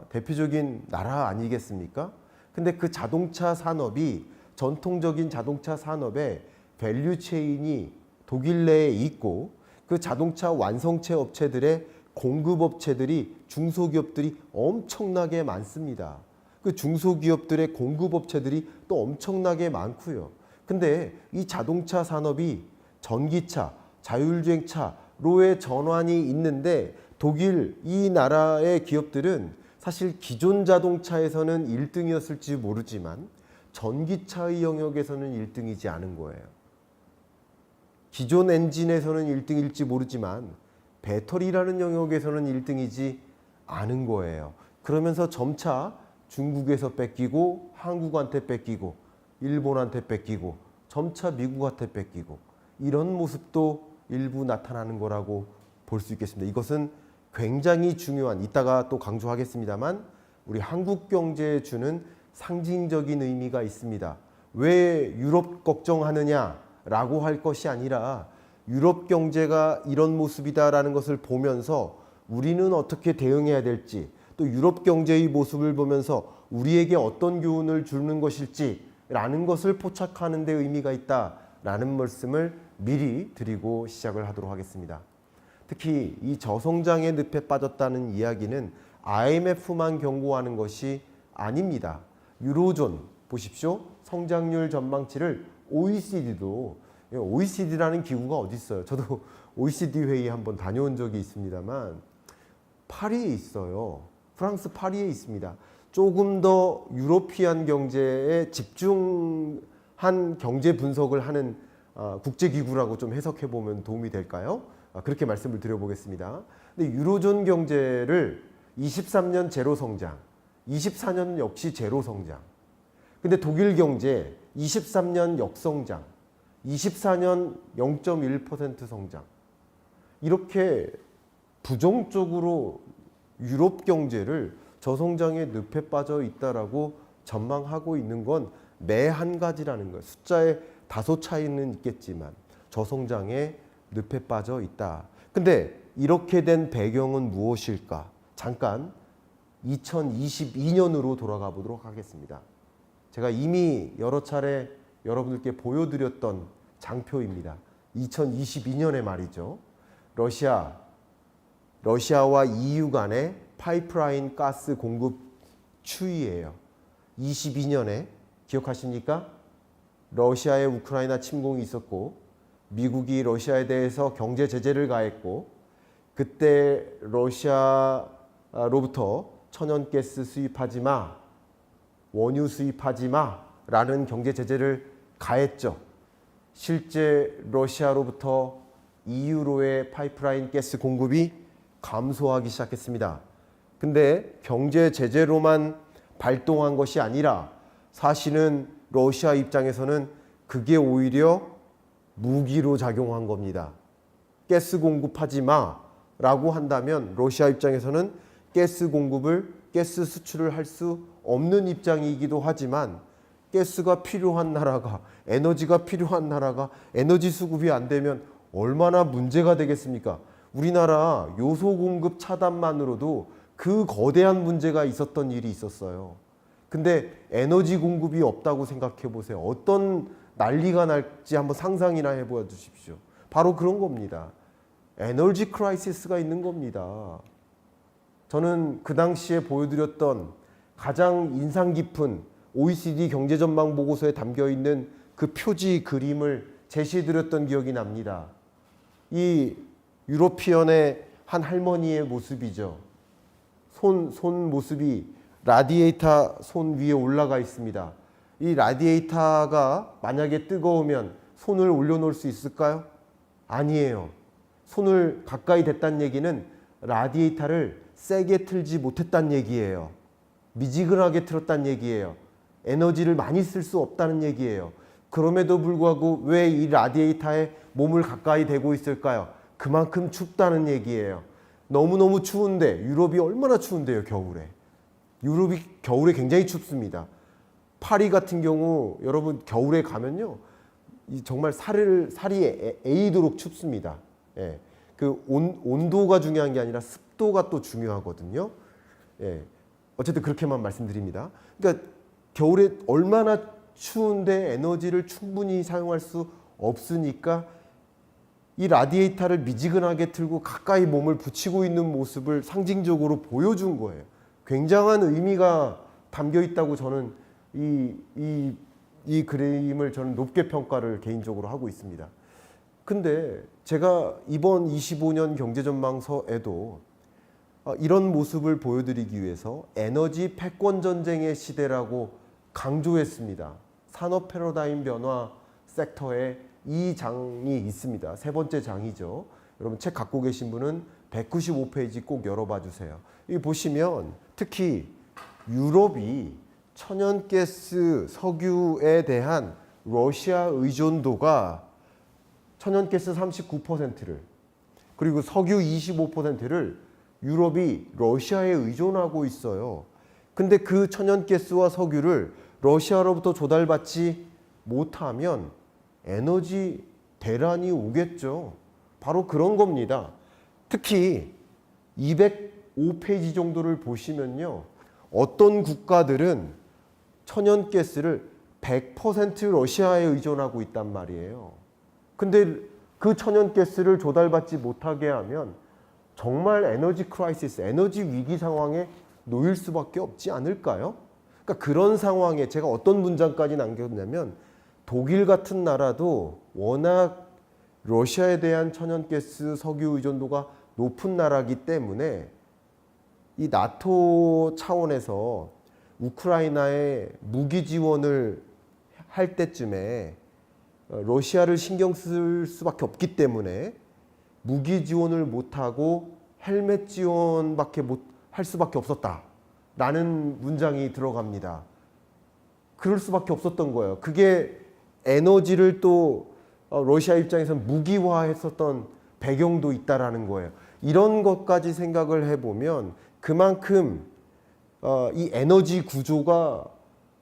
대표적인 나라 아니겠습니까? 근데 그 자동차 산업이, 전통적인 자동차 산업의 밸류 체인이 독일 내에 있고, 그 자동차 완성체 업체들의 공급업체들이, 중소기업들이 엄청나게 많습니다. 그 중소기업들의 공급업체들이 또 엄청나게 많고요. 근데 이 자동차 산업이 전기차, 자율주행차로의 전환이 있는데, 독일 이 나라의 기업들은 사실 기존 자동차에서는 1등이었을지 모르지만 전기차의 영역에서는 1등이지 않은 거예요. 기존 엔진에서는 1등일지 모르지만 배터리라는 영역에서는 1등이지 않은 거예요. 그러면서 점차 중국에서 뺏기고, 한국한테 뺏기고, 일본한테 뺏기고, 점차 미국한테 뺏기고, 이런 모습도 일부 나타나는 거라고 볼 수 있겠습니다. 이것은 굉장히 중요한, 이따가 또 강조하겠습니다만, 우리 한국 경제에 주는 상징적인 의미가 있습니다. 왜 유럽 걱정하느냐라고 라고 할 것이 아니라 유럽 경제가 이런 모습이다라는 것을 보면서 우리는 어떻게 대응해야 될지, 또 유럽 경제의 모습을 보면서 우리에게 어떤 교훈을 주는 것일지라는 것을 포착하는 데 의미가 있다라는 말씀을 미리 드리고 시작을 하도록 하겠습니다. 특히 이 저성장의 늪에 빠졌다는 이야기는 IMF만 경고하는 것이 아닙니다. 유로존 보십시오. 성장률 전망치를 OECD라는 기구가 어디 있어요? 저도 OECD 회의 한번 다녀온 적이 있습니다만 파리에 있어요. 프랑스 파리에 있습니다. 조금 더 유로피안 경제에 집중한 경제 분석을 하는 국제기구라고 좀 해석해 보면 도움이 될까요? 그렇게 말씀을 드려보겠습니다. 근데 유로존 경제를 23년 제로 성장, 24년 역시 제로 성장. 근데 독일 경제 23년 역성장, 24년 0.1% 성장. 이렇게 부정적으로 유럽 경제를 저성장의 늪에 빠져 있다라고 전망하고 있는 건 매 한 가지라는 거예요. 숫자에 다소 차이는 있겠지만 저성장의 늪에 빠져 있다. 근데 이렇게 된 배경은 무엇일까? 잠깐 2022년으로 돌아가 보도록 하겠습니다. 제가 이미 여러 차례 여러분들께 보여드렸던 장표입니다. 2022년의 말이죠. 러시아와 EU 간의 파이프라인 가스 공급 추이예요. 22년에 기억하십니까? 러시아의 우크라이나 침공이 있었고 미국이 러시아에 대해서 경제 제재를 가했고 그때 러시아로부터 천연가스 수입하지 마, 원유 수입하지 마라는 경제 제재를 가했죠. 실제 러시아로부터 EU로의 파이프라인 가스 공급이 감소하기 시작했습니다. 근데 경제 제재로만 발동한 것이 아니라 사실은 러시아 입장에서는 그게 오히려 무기로 작용한 겁니다. 가스 공급하지 마라고 한다면 러시아 입장에서는 가스 수출을 할 수 없는 입장이기도 하지만 가스가 필요한 나라가, 에너지가 필요한 나라가 에너지 수급이 안 되면 얼마나 문제가 되겠습니까? 우리나라 요소 공급 차단만으로도 그 거대한 문제가 있었던 일이 있었어요. 근데 에너지 공급이 없다고 생각해 보세요. 어떤 난리가 날지 한번 상상이나 해보아 주십시오. 바로 그런 겁니다. 에너지 크라이시스가 있는 겁니다. 저는 그 당시에 보여드렸던 가장 인상 깊은 OECD 경제전망 보고서에 담겨있는 그 표지 그림을 제시해드렸던 기억이 납니다. 이 유로피언의 한 할머니의 모습이죠. 손 모습이 라디에이터 손 위에 올라가 있습니다. 이 라디에이터가 만약에 뜨거우면 손을 올려놓을 수 있을까요? 아니에요. 손을 가까이 댔다는 얘기는 라디에이터를 세게 틀지 못했다는 얘기예요. 미지근하게 틀었다는 얘기예요. 에너지를 많이 쓸 수 없다는 얘기예요. 그럼에도 불구하고 왜 이 라디에이터에 몸을 가까이 대고 있을까요? 그만큼 춥다는 얘기예요. 너무너무 추운데 유럽이 얼마나 추운데요, 겨울에. 유럽이 겨울에 굉장히 춥습니다. 파리 같은 경우 여러분 겨울에 가면요. 정말 살이 에이도록 춥습니다. 예. 그 온도가 중요한 게 아니라 습도가 또 중요하거든요. 예. 어쨌든 그렇게만 말씀드립니다. 그러니까 겨울에 얼마나 추운데 에너지를 충분히 사용할 수 없으니까 이 라디에이터를 미지근하게 틀고 가까이 몸을 붙이고 있는 모습을 상징적으로 보여준 거예요. 굉장한 의미가 담겨 있다고 저는 이 그림을 저는 높게 평가를 개인적으로 하고 있습니다. 근데 제가 이번 25년 경제전망서에도 이런 모습을 보여드리기 위해서 에너지 패권 전쟁의 시대라고 강조했습니다. 산업 패러다임 변화 섹터에 이 장이 있습니다. 세 번째 장이죠. 여러분 책 갖고 계신 분은 195페이지 꼭 열어봐 주세요. 여기 보시면 특히 유럽이 천연가스 석유에 대한 러시아 의존도가 천연가스 39%를 그리고 석유 25%를 유럽이 러시아에 의존하고 있어요. 근데 그 천연가스와 석유를 러시아로부터 조달받지 못하면 에너지 대란이 오겠죠. 바로 그런 겁니다. 특히 205페이지 정도를 보시면요. 어떤 국가들은 천연가스를 100% 러시아에 의존하고 있단 말이에요. 근데 그 천연가스를 조달받지 못하게 하면 정말 에너지 크라이시스, 에너지 위기 상황에 놓일 수밖에 없지 않을까요? 그러니까 그런 상황에 제가 어떤 문장까지 남겼냐면 독일 같은 나라도 워낙 러시아에 대한 천연가스 석유 의존도가 높은 나라이기 때문에 이 나토 차원에서 우크라이나에 무기 지원을 할 때쯤에 러시아를 신경 쓸 수밖에 없기 때문에 무기 지원을 못하고 헬멧 지원밖에 할 수밖에 없었다라는 문장이 들어갑니다. 그럴 수밖에 없었던 거예요. 그게 에너지를 또 러시아 입장에서는 무기화했었던 배경도 있다라는 거예요. 이런 것까지 생각을 해보면 그만큼 이 에너지 구조가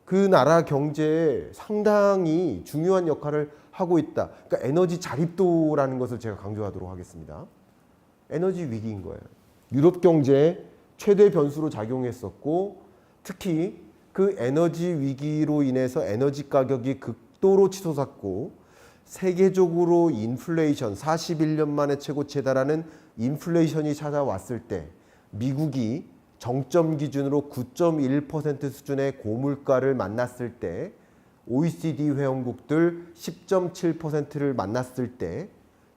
그 나라 경제에 상당히 중요한 역할을 하고 있다. 그러니까 에너지 자립도라는 것을 제가 강조하도록 하겠습니다. 에너지 위기인 거예요. 유럽 경제에 최대 변수로 작용했었고 특히 그 에너지 위기로 인해서 에너지 가격이 극도로 치솟았고 세계적으로 인플레이션 41년 만에 최고치에 달하는 인플레이션이 찾아왔을 때 미국이 정점 기준으로 9.1% 수준의 고물가를 만났을 때 OECD 회원국들 10.7%를 만났을 때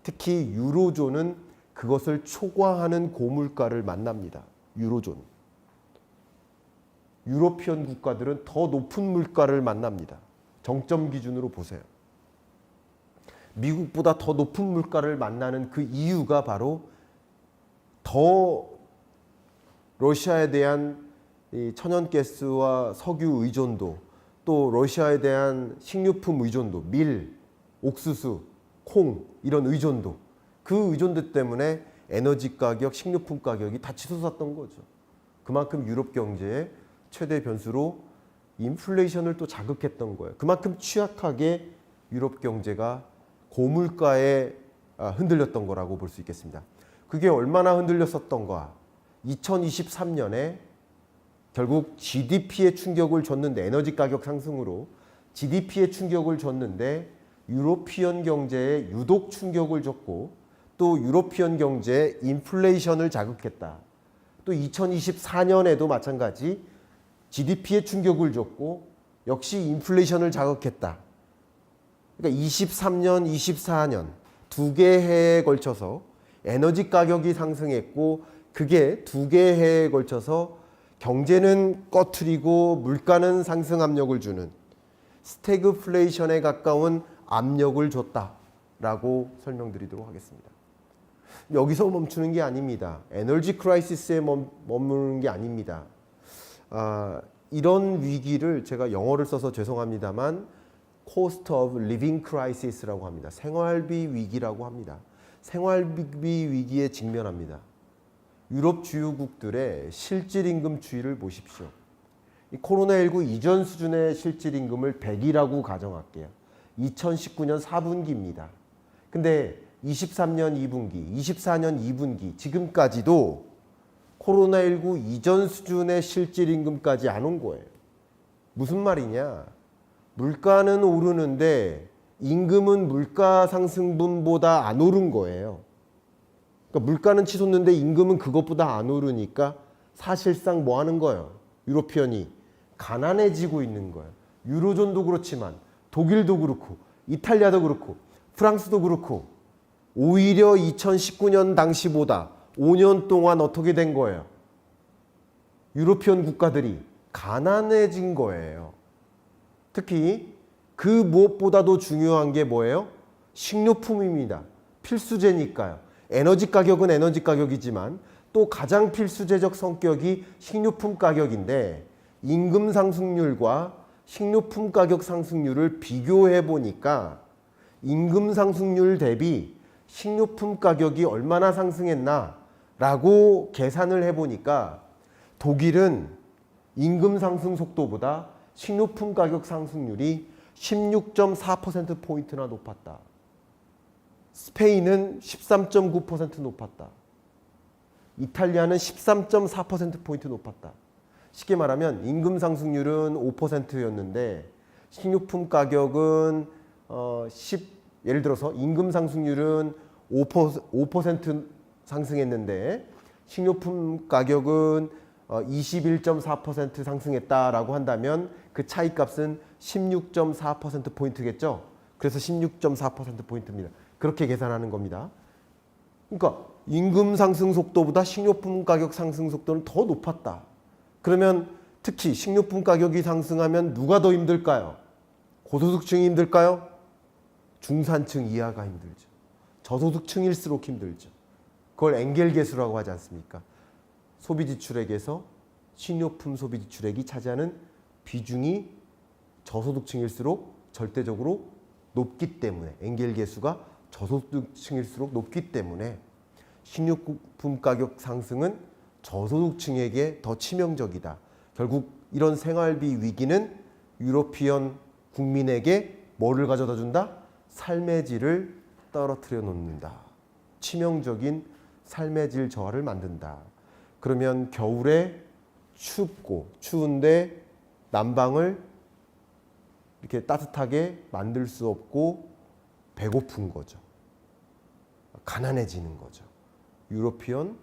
특히 유로존은 그것을 초과하는 고물가를 만납니다. 유로존. 유로피언 국가들은 더 높은 물가를 만납니다. 정점 기준으로 보세요. 미국보다 더 높은 물가를 만나는 그 이유가 바로 더 러시아에 대한 이 천연가스와 석유 의존도 또 러시아에 대한 식료품 의존도 밀, 옥수수, 콩 이런 의존도 그 의존도 때문에 에너지 가격, 식료품 가격이 다 치솟았던 거죠. 그만큼 유럽 경제의 최대 변수로 인플레이션을 또 자극했던 거예요. 그만큼 취약하게 유럽 경제가 고물가에 흔들렸던 거라고 볼 수 있겠습니다. 그게 얼마나 흔들렸었던가? 2023년에 결국 GDP에 충격을 줬는데 에너지 가격 상승으로 GDP에 충격을 줬는데 유로피언 경제에 유독 충격을 줬고 또 유로피언 경제에 인플레이션을 자극했다. 또 2024년에도 마찬가지 GDP에 충격을 줬고 역시 인플레이션을 자극했다. 그러니까 23년, 24년 두 개 해에 걸쳐서 에너지 가격이 상승했고 그게 두 개 해에 걸쳐서 경제는 꺼트리고 물가는 상승 압력을 주는 스태그플레이션에 가까운 압력을 줬다라고 설명드리도록 하겠습니다. 여기서 멈추는 게 아닙니다. 에너지 크라이시스에 머무는 게 아닙니다. 이런 위기를 제가 영어를 써서 죄송합니다만 Cost of Living Crisis라고 합니다. 생활비 위기라고 합니다. 생활비 위기에 직면합니다. 유럽 주요국들의 실질임금 추이를 보십시오. 이 코로나19 이전 수준의 실질임금을 100이라고 가정할게요. 2019년 4분기입니다. 근데 23년 2분기, 24년 2분기 지금까지도 코로나19 이전 수준의 실질임금까지 안 온 거예요. 무슨 말이냐? 물가는 오르는데 임금은 물가 상승분보다 안 오른 거예요. 그러니까 물가는 치솟는데 임금은 그것보다 안 오르니까 사실상 뭐 하는 거예요? 유로피언이 가난해지고 있는 거예요. 유로존도 그렇지만 독일도 그렇고 이탈리아도 그렇고 프랑스도 그렇고 오히려 2019년 당시보다 5년 동안 어떻게 된 거예요? 유로피언 국가들이 가난해진 거예요. 특히 그 무엇보다도 중요한 게 뭐예요? 식료품입니다. 필수재니까요. 에너지 가격은 에너지 가격이지만 또 가장 필수재적 성격이 식료품 가격인데 임금 상승률과 식료품 가격 상승률을 비교해 보니까 임금 상승률 대비 식료품 가격이 얼마나 상승했나 라고 계산을 해보니까 독일은 임금 상승 속도보다 식료품 가격 상승률이 16.4%포인트나 높았다. 스페인은 13.9% 높았다. 이탈리아는 13.4%포인트 높았다. 쉽게 말하면 임금 상승률은 5%였는데 식료품 가격은 예를 들어서 임금 상승률은 5% 상승했는데 식료품 가격은 21.4% 상승했다라고 한다면 그 차이값은 16.4%포인트겠죠. 그래서 16.4%포인트입니다. 그렇게 계산하는 겁니다. 그러니까 임금 상승 속도보다 식료품 가격 상승 속도는 더 높았다. 그러면 특히 식료품 가격이 상승하면 누가 더 힘들까요? 고소득층이 힘들까요? 중산층 이하가 힘들죠. 저소득층일수록 힘들죠. 그걸 엔겔 계수라고 하지 않습니까? 소비 지출액에서 식료품 소비 지출액이 차지하는 비중이 저소득층일수록 절대적으로 높기 때문에 엔겔 계수가 저소득층일수록 높기 때문에 식료품 가격 상승은 저소득층에게 더 치명적이다. 결국 이런 생활비 위기는 유러피언 국민에게 뭐를 가져다 준다? 삶의 질을 떨어뜨려 놓는다. 치명적인 삶의 질 저하를 만든다. 그러면 겨울에 춥고 추운데 난방을 이렇게 따뜻하게 만들 수 없고 배고픈 거죠. 가난해지는 거죠. 유러피언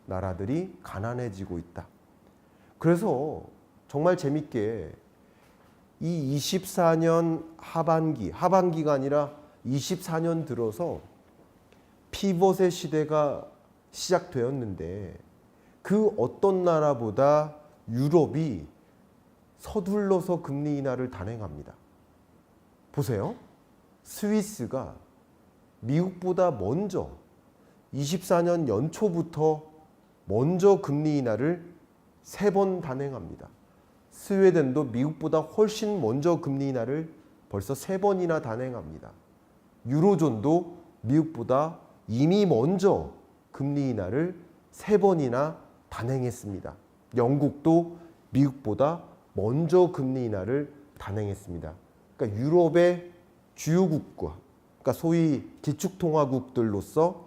나라들이 가난해지고 있다. 그래서 정말 재밌게 이 24년 하반기가 아니라 24년 들어서 피벗의 시대가 시작되었는데 그 어떤 나라보다 유럽이 서둘러서 금리 인하를 단행합니다. 보세요. 스위스가 미국보다 먼저 24년 연초부터 먼저 금리 인하를 3번 단행합니다. 스웨덴도 미국보다 훨씬 먼저 금리 인하를 벌써 3번이나 단행합니다. 유로존도 미국보다 이미 먼저 금리 인하를 3번이나 단행했습니다. 영국도 미국보다 먼저 금리 인하를 단행했습니다. 그러니까 유럽의 주요국가, 그러니까 소위 기축통화국들로서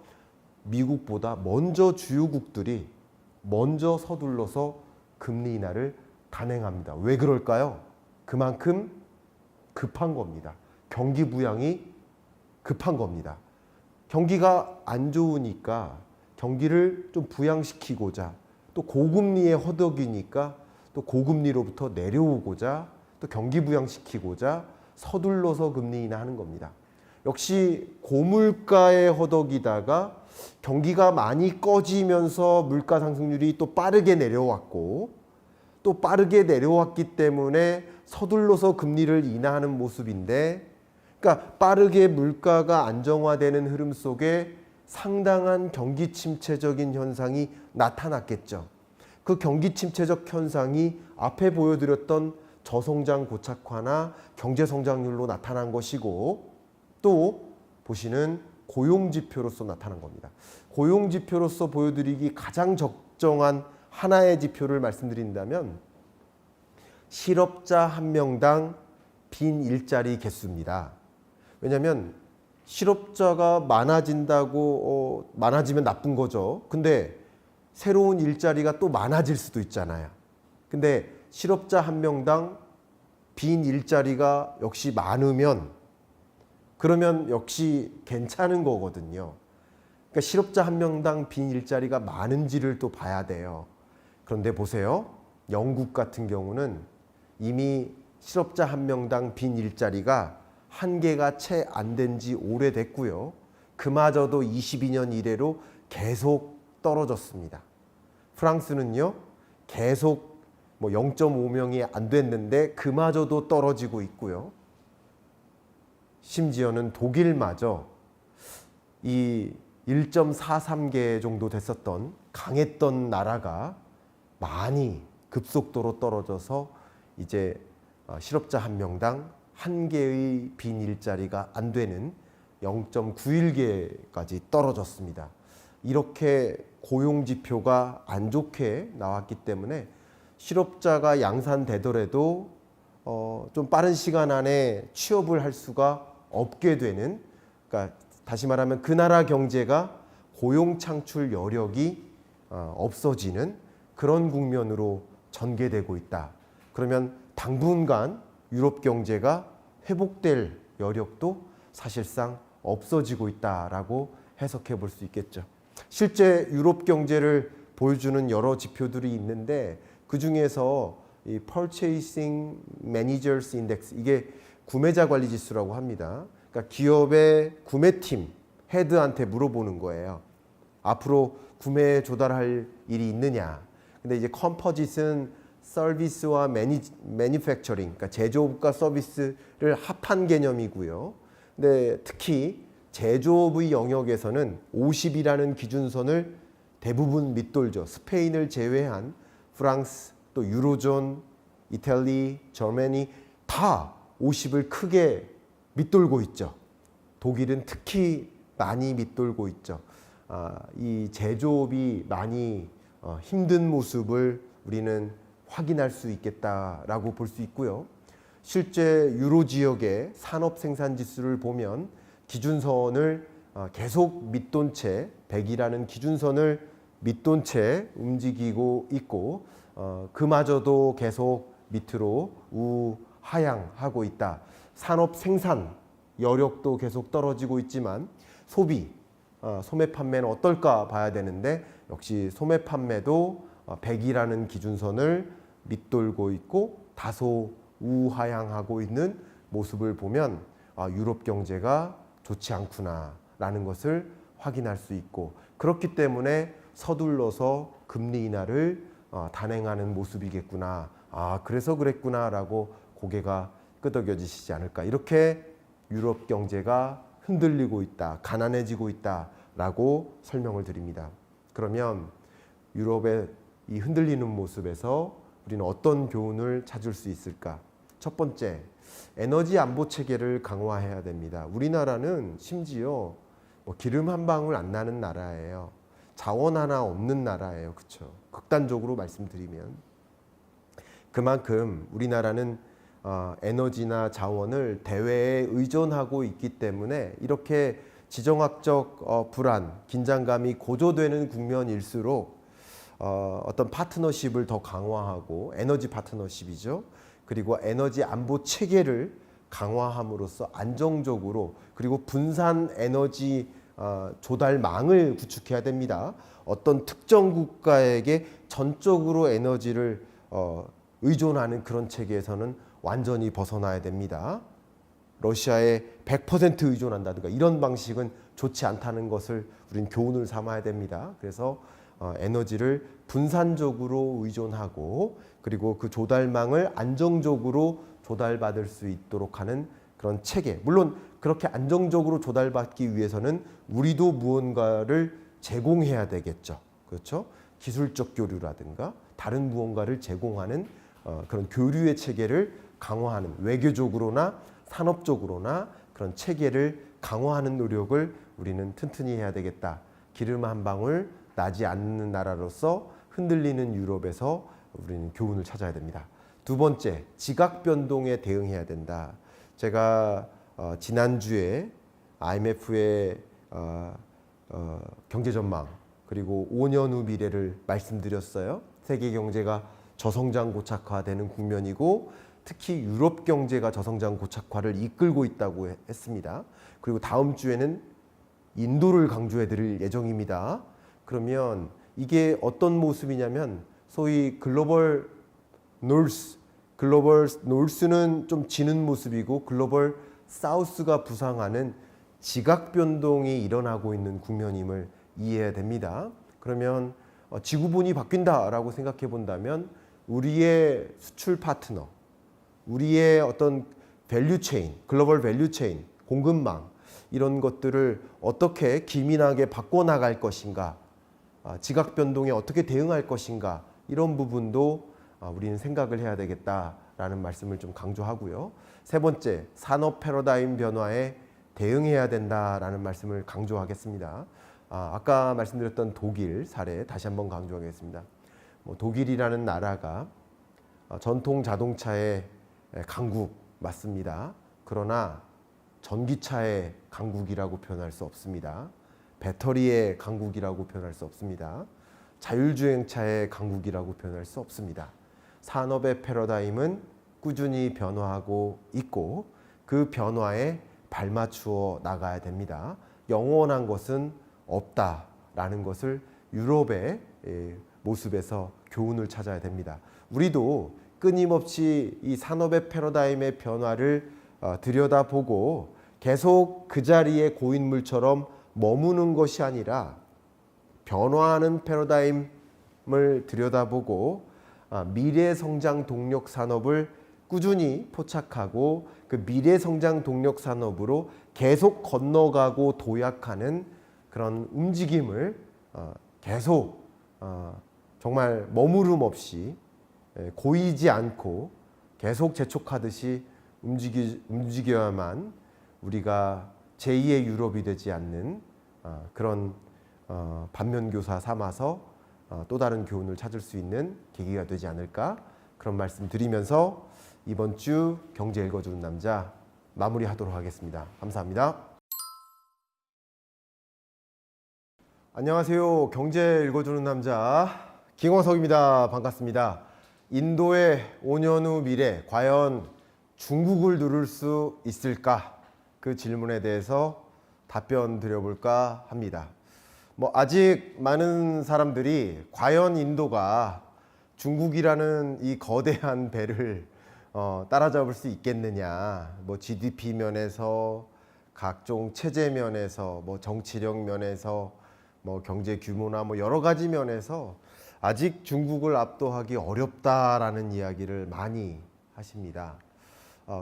미국보다 먼저 주요국들이 먼저 서둘러서 금리 인하를 단행합니다. 왜 그럴까요? 그만큼 급한 겁니다. 경기 부양이 급한 겁니다. 경기가 안 좋으니까 경기를 좀 부양시키고자 또 고금리에 허덕이니까 또 고금리로부터 내려오고자 또 경기 부양시키고자 서둘러서 금리 인하하는 겁니다. 역시 고물가에 허덕이다가 경기가 많이 꺼지면서 물가 상승률이 또 빠르게 내려왔고 또 빠르게 내려왔기 때문에 서둘러서 금리를 인하하는 모습인데, 그러니까 빠르게 물가가 안정화되는 흐름 속에 상당한 경기 침체적인 현상이 나타났겠죠. 그 경기 침체적 현상이 앞에 보여드렸던 저성장 고착화나 경제 성장률로 나타난 것이고 또 보시는 고용지표로서 나타난 겁니다. 고용지표로서 보여드리기 가장 적정한 하나의 지표를 말씀드린다면 실업자 한 명당 빈 일자리 개수입니다. 왜냐하면 실업자가 많아진다고 많아지면 나쁜 거죠. 근데 새로운 일자리가 또 많아질 수도 있잖아요. 근데 실업자 한 명당 빈 일자리가 역시 많으면 그러면 역시 괜찮은 거거든요. 그러니까 실업자 한 명당 빈 일자리가 많은지를 또 봐야 돼요. 그런데 보세요. 영국 같은 경우는 이미 실업자 한 명당 빈 일자리가 한 개가 채 안 된 지 오래됐고요. 그마저도 22년 이래로 계속 떨어졌습니다. 프랑스는요. 계속 0.5명이 안 됐는데 그마저도 떨어지고 있고요. 심지어는 독일마저 이 1.43개 정도 됐었던 강했던 나라가 많이 급속도로 떨어져서 이제 실업자 한 명당 한 개의 빈 일자리가 안 되는 0.91개까지 떨어졌습니다. 이렇게 고용지표가 안 좋게 나왔기 때문에 실업자가 양산되더라도 좀 빠른 시간 안에 취업을 할 수가 없게 되는, 그러니까 다시 말하면 그 나라 경제가 고용 창출 여력이 없어지는 그런 국면으로 전개되고 있다. 그러면 당분간 유럽 경제가 회복될 여력도 사실상 없어지고 있다라고 해석해 볼 수 있겠죠. 실제 유럽 경제를 보여주는 여러 지표들이 있는데 그 중에서 이 Purchasing Managers Index, 이게 구매자 관리 지수라고 합니다. 그러니까 기업의 구매팀 헤드한테 물어보는 거예요. 앞으로 구매에 조달할 일이 있느냐. 근데 이제 컴포짓은 서비스와 매니팩처링, 그러니까 제조업과 서비스를 합한 개념이고요. 근데 특히 제조업의 영역에서는 50이라는 기준선을 대부분 밑돌죠. 스페인을 제외한 프랑스, 또 유로존, 이탈리, 저머니 다 50을 크게 밑돌고 있죠. 독일은 특히 많이 밑돌고 있죠. 이 제조업이 많이 힘든 모습을 우리는 확인할 수 있겠다라고 볼 수 있고요. 실제 유로 지역의 산업 생산 지수를 보면 기준선을 계속 밑돈 채 100이라는 기준선을 밑돈 채 움직이고 있고 그마저도 계속 밑으로 우하향하고 있다. 산업 생산 여력도 계속 떨어지고 있지만 소비, 소매 판매는 어떨까 봐야 되는데 역시 소매 판매도 100이라는 기준선을 밑돌고 있고 다소 우하향하고 있는 모습을 보면 유럽 경제가 좋지 않구나라는 것을 확인할 수 있고, 그렇기 때문에 서둘러서 금리 인하를 단행하는 모습이겠구나. 그래서 그랬구나라고 고개가 끄덕여지시지 않을까. 이렇게 유럽 경제가 흔들리고 있다, 가난해지고 있다라고 설명을 드립니다. 그러면 유럽의 이 흔들리는 모습에서 우리는 어떤 교훈을 찾을 수 있을까? 첫 번째, 에너지 안보 체계를 강화해야 됩니다. 우리나라는 심지어 기름 한 방울 안 나는 나라예요. 자원 하나 없는 나라예요. 그렇죠? 극단적으로 말씀드리면 그만큼 우리나라는 에너지나 자원을 대외에 의존하고 있기 때문에 이렇게 지정학적 불안, 긴장감이 고조되는 국면일수록 어떤 파트너십을 더 강화하고, 에너지 파트너십이죠. 그리고 에너지 안보 체계를 강화함으로써 안정적으로, 그리고 분산 에너지 조달망을 구축해야 됩니다. 어떤 특정 국가에게 전적으로 에너지를 의존하는 그런 체계에서는 완전히 벗어나야 됩니다. 러시아에 100% 의존한다든가 이런 방식은 좋지 않다는 것을 우리는 교훈을 삼아야 됩니다. 그래서 에너지를 분산적으로 의존하고, 그리고 그 조달망을 안정적으로 조달받을 수 있도록 하는 그런 체계. 물론 그렇게 안정적으로 조달받기 위해서는 우리도 무언가를 제공해야 되겠죠. 그렇죠? 기술적 교류라든가 다른 무언가를 제공하는 그런 교류의 체계를 강화하는, 외교적으로나 산업적으로나 그런 체계를 강화하는 노력을 우리는 튼튼히 해야 되겠다. 기름 한 방울 나지 않는 나라로서 흔들리는 유럽에서 우리는 교훈을 찾아야 됩니다. 두 번째, 지각 변동에 대응해야 된다. 제가 지난주에 IMF의 경제 전망 그리고 5년 후 미래를 말씀드렸어요. 세계 경제가 저성장 고착화되는 국면이고 특히 유럽 경제가 저성장 고착화를 이끌고 있다고 했습니다. 그리고 다음 주에는 인도를 강조해 드릴 예정입니다. 그러면 이게 어떤 모습이냐면 소위 글로벌 노스는 좀 지는 모습이고 글로벌 사우스가 부상하는 지각 변동이 일어나고 있는 국면임을 이해해야 됩니다. 그러면 지구본이 바뀐다라고 생각해 본다면 우리의 수출 파트너, 우리의 어떤 밸류체인, 글로벌 밸류체인, 공급망 이런 것들을 어떻게 기민하게 바꿔나갈 것인가, 지각 변동에 어떻게 대응할 것인가, 이런 부분도 우리는 생각을 해야 되겠다라는 말씀을 좀 강조하고요. 세 번째, 산업 패러다임 변화에 대응해야 된다라는 말씀을 강조하겠습니다. 아까 말씀드렸던 독일 사례 다시 한번 강조하겠습니다. 독일이라는 나라가 전통 자동차의 강국 맞습니다. 그러나 전기차의 강국이라고 표현할 수 없습니다. 배터리의 강국이라고 표현할 수 없습니다. 자율주행차의 강국이라고 표현할 수 없습니다. 산업의 패러다임은 꾸준히 변화하고 있고 그 변화에 발맞추어 나가야 됩니다. 영원한 것은 없다라는 것을 유럽의 모습에서 교훈을 찾아야 됩니다. 우리도 끊임없이 이 산업의 패러다임의 변화를 들여다보고 계속 그 자리에 고인물처럼 머무는 것이 아니라 변화하는 패러다임을 들여다보고 미래 성장 동력 산업을 꾸준히 포착하고 그 미래 성장 동력 산업으로 계속 건너가고 도약하는 그런 움직임을 계속 정말 머무름 없이 고이지 않고 계속 재촉하듯이 움직여야만 우리가 제2의 유럽이 되지 않는 그런 반면교사 삼아서 또 다른 교훈을 찾을 수 있는 계기가 되지 않을까, 그런 말씀 드리면서 이번 주 경제 읽어주는 남자 마무리하도록 하겠습니다. 감사합니다. 안녕하세요. 경제 읽어주는 남자 김광석입니다. 반갑습니다. 인도의 5년 후 미래, 과연 중국을 누를 수 있을까? 그 질문에 대해서 답변 드려볼까 합니다. 아직 많은 사람들이 과연 인도가 중국이라는 이 거대한 배를 따라잡을 수 있겠느냐, GDP 면에서, 각종 체제 면에서, 정치력 면에서, 경제 규모나 여러 가지 면에서 아직 중국을 압도하기 어렵다라는 이야기를 많이 하십니다.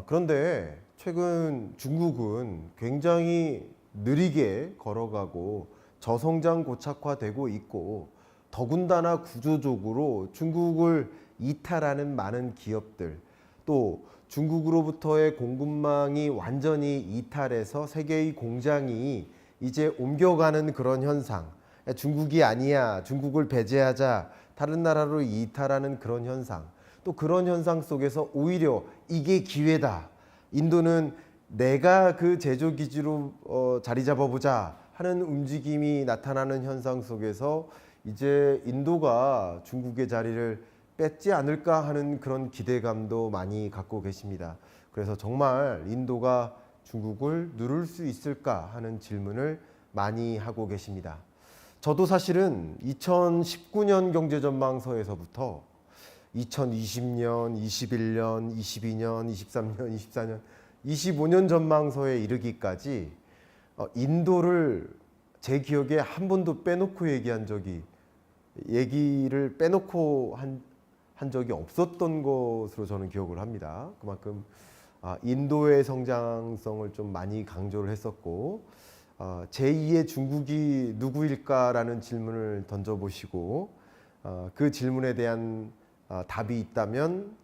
그런데 최근 중국은 굉장히 느리게 걸어가고 저성장 고착화되고 있고, 더군다나 구조적으로 중국을 이탈하는 많은 기업들, 또 중국으로부터의 공급망이 완전히 이탈해서 세계의 공장이 이제 옮겨가는 그런 현상, 중국이 아니야, 중국을 배제하자, 다른 나라로 이탈하는 그런 현상, 또 그런 현상 속에서 오히려 이게 기회다, 인도는 내가 그 제조기지로 자리 잡아보자 하는 움직임이 나타나는 현상 속에서 이제 인도가 중국의 자리를 뺏지 않을까 하는 그런 기대감도 많이 갖고 계십니다. 그래서 정말 인도가 중국을 누를 수 있을까 하는 질문을 많이 하고 계십니다. 저도 사실은 2019년 경제전망서에서부터 2020년, 21년, 22년, 23년, 24년, 25년 전망서에 이르기까지 인도를 제 기억에 한 번도 빼놓고 얘기를 빼놓고 한 적이 없었던 것으로 저는 기억을 합니다. 그만큼 인도의 성장성을 좀 많이 강조를 했었고, 제2의 중국이 누구일까라는 질문을 던져보시고 그 질문에 대한 답이 있다면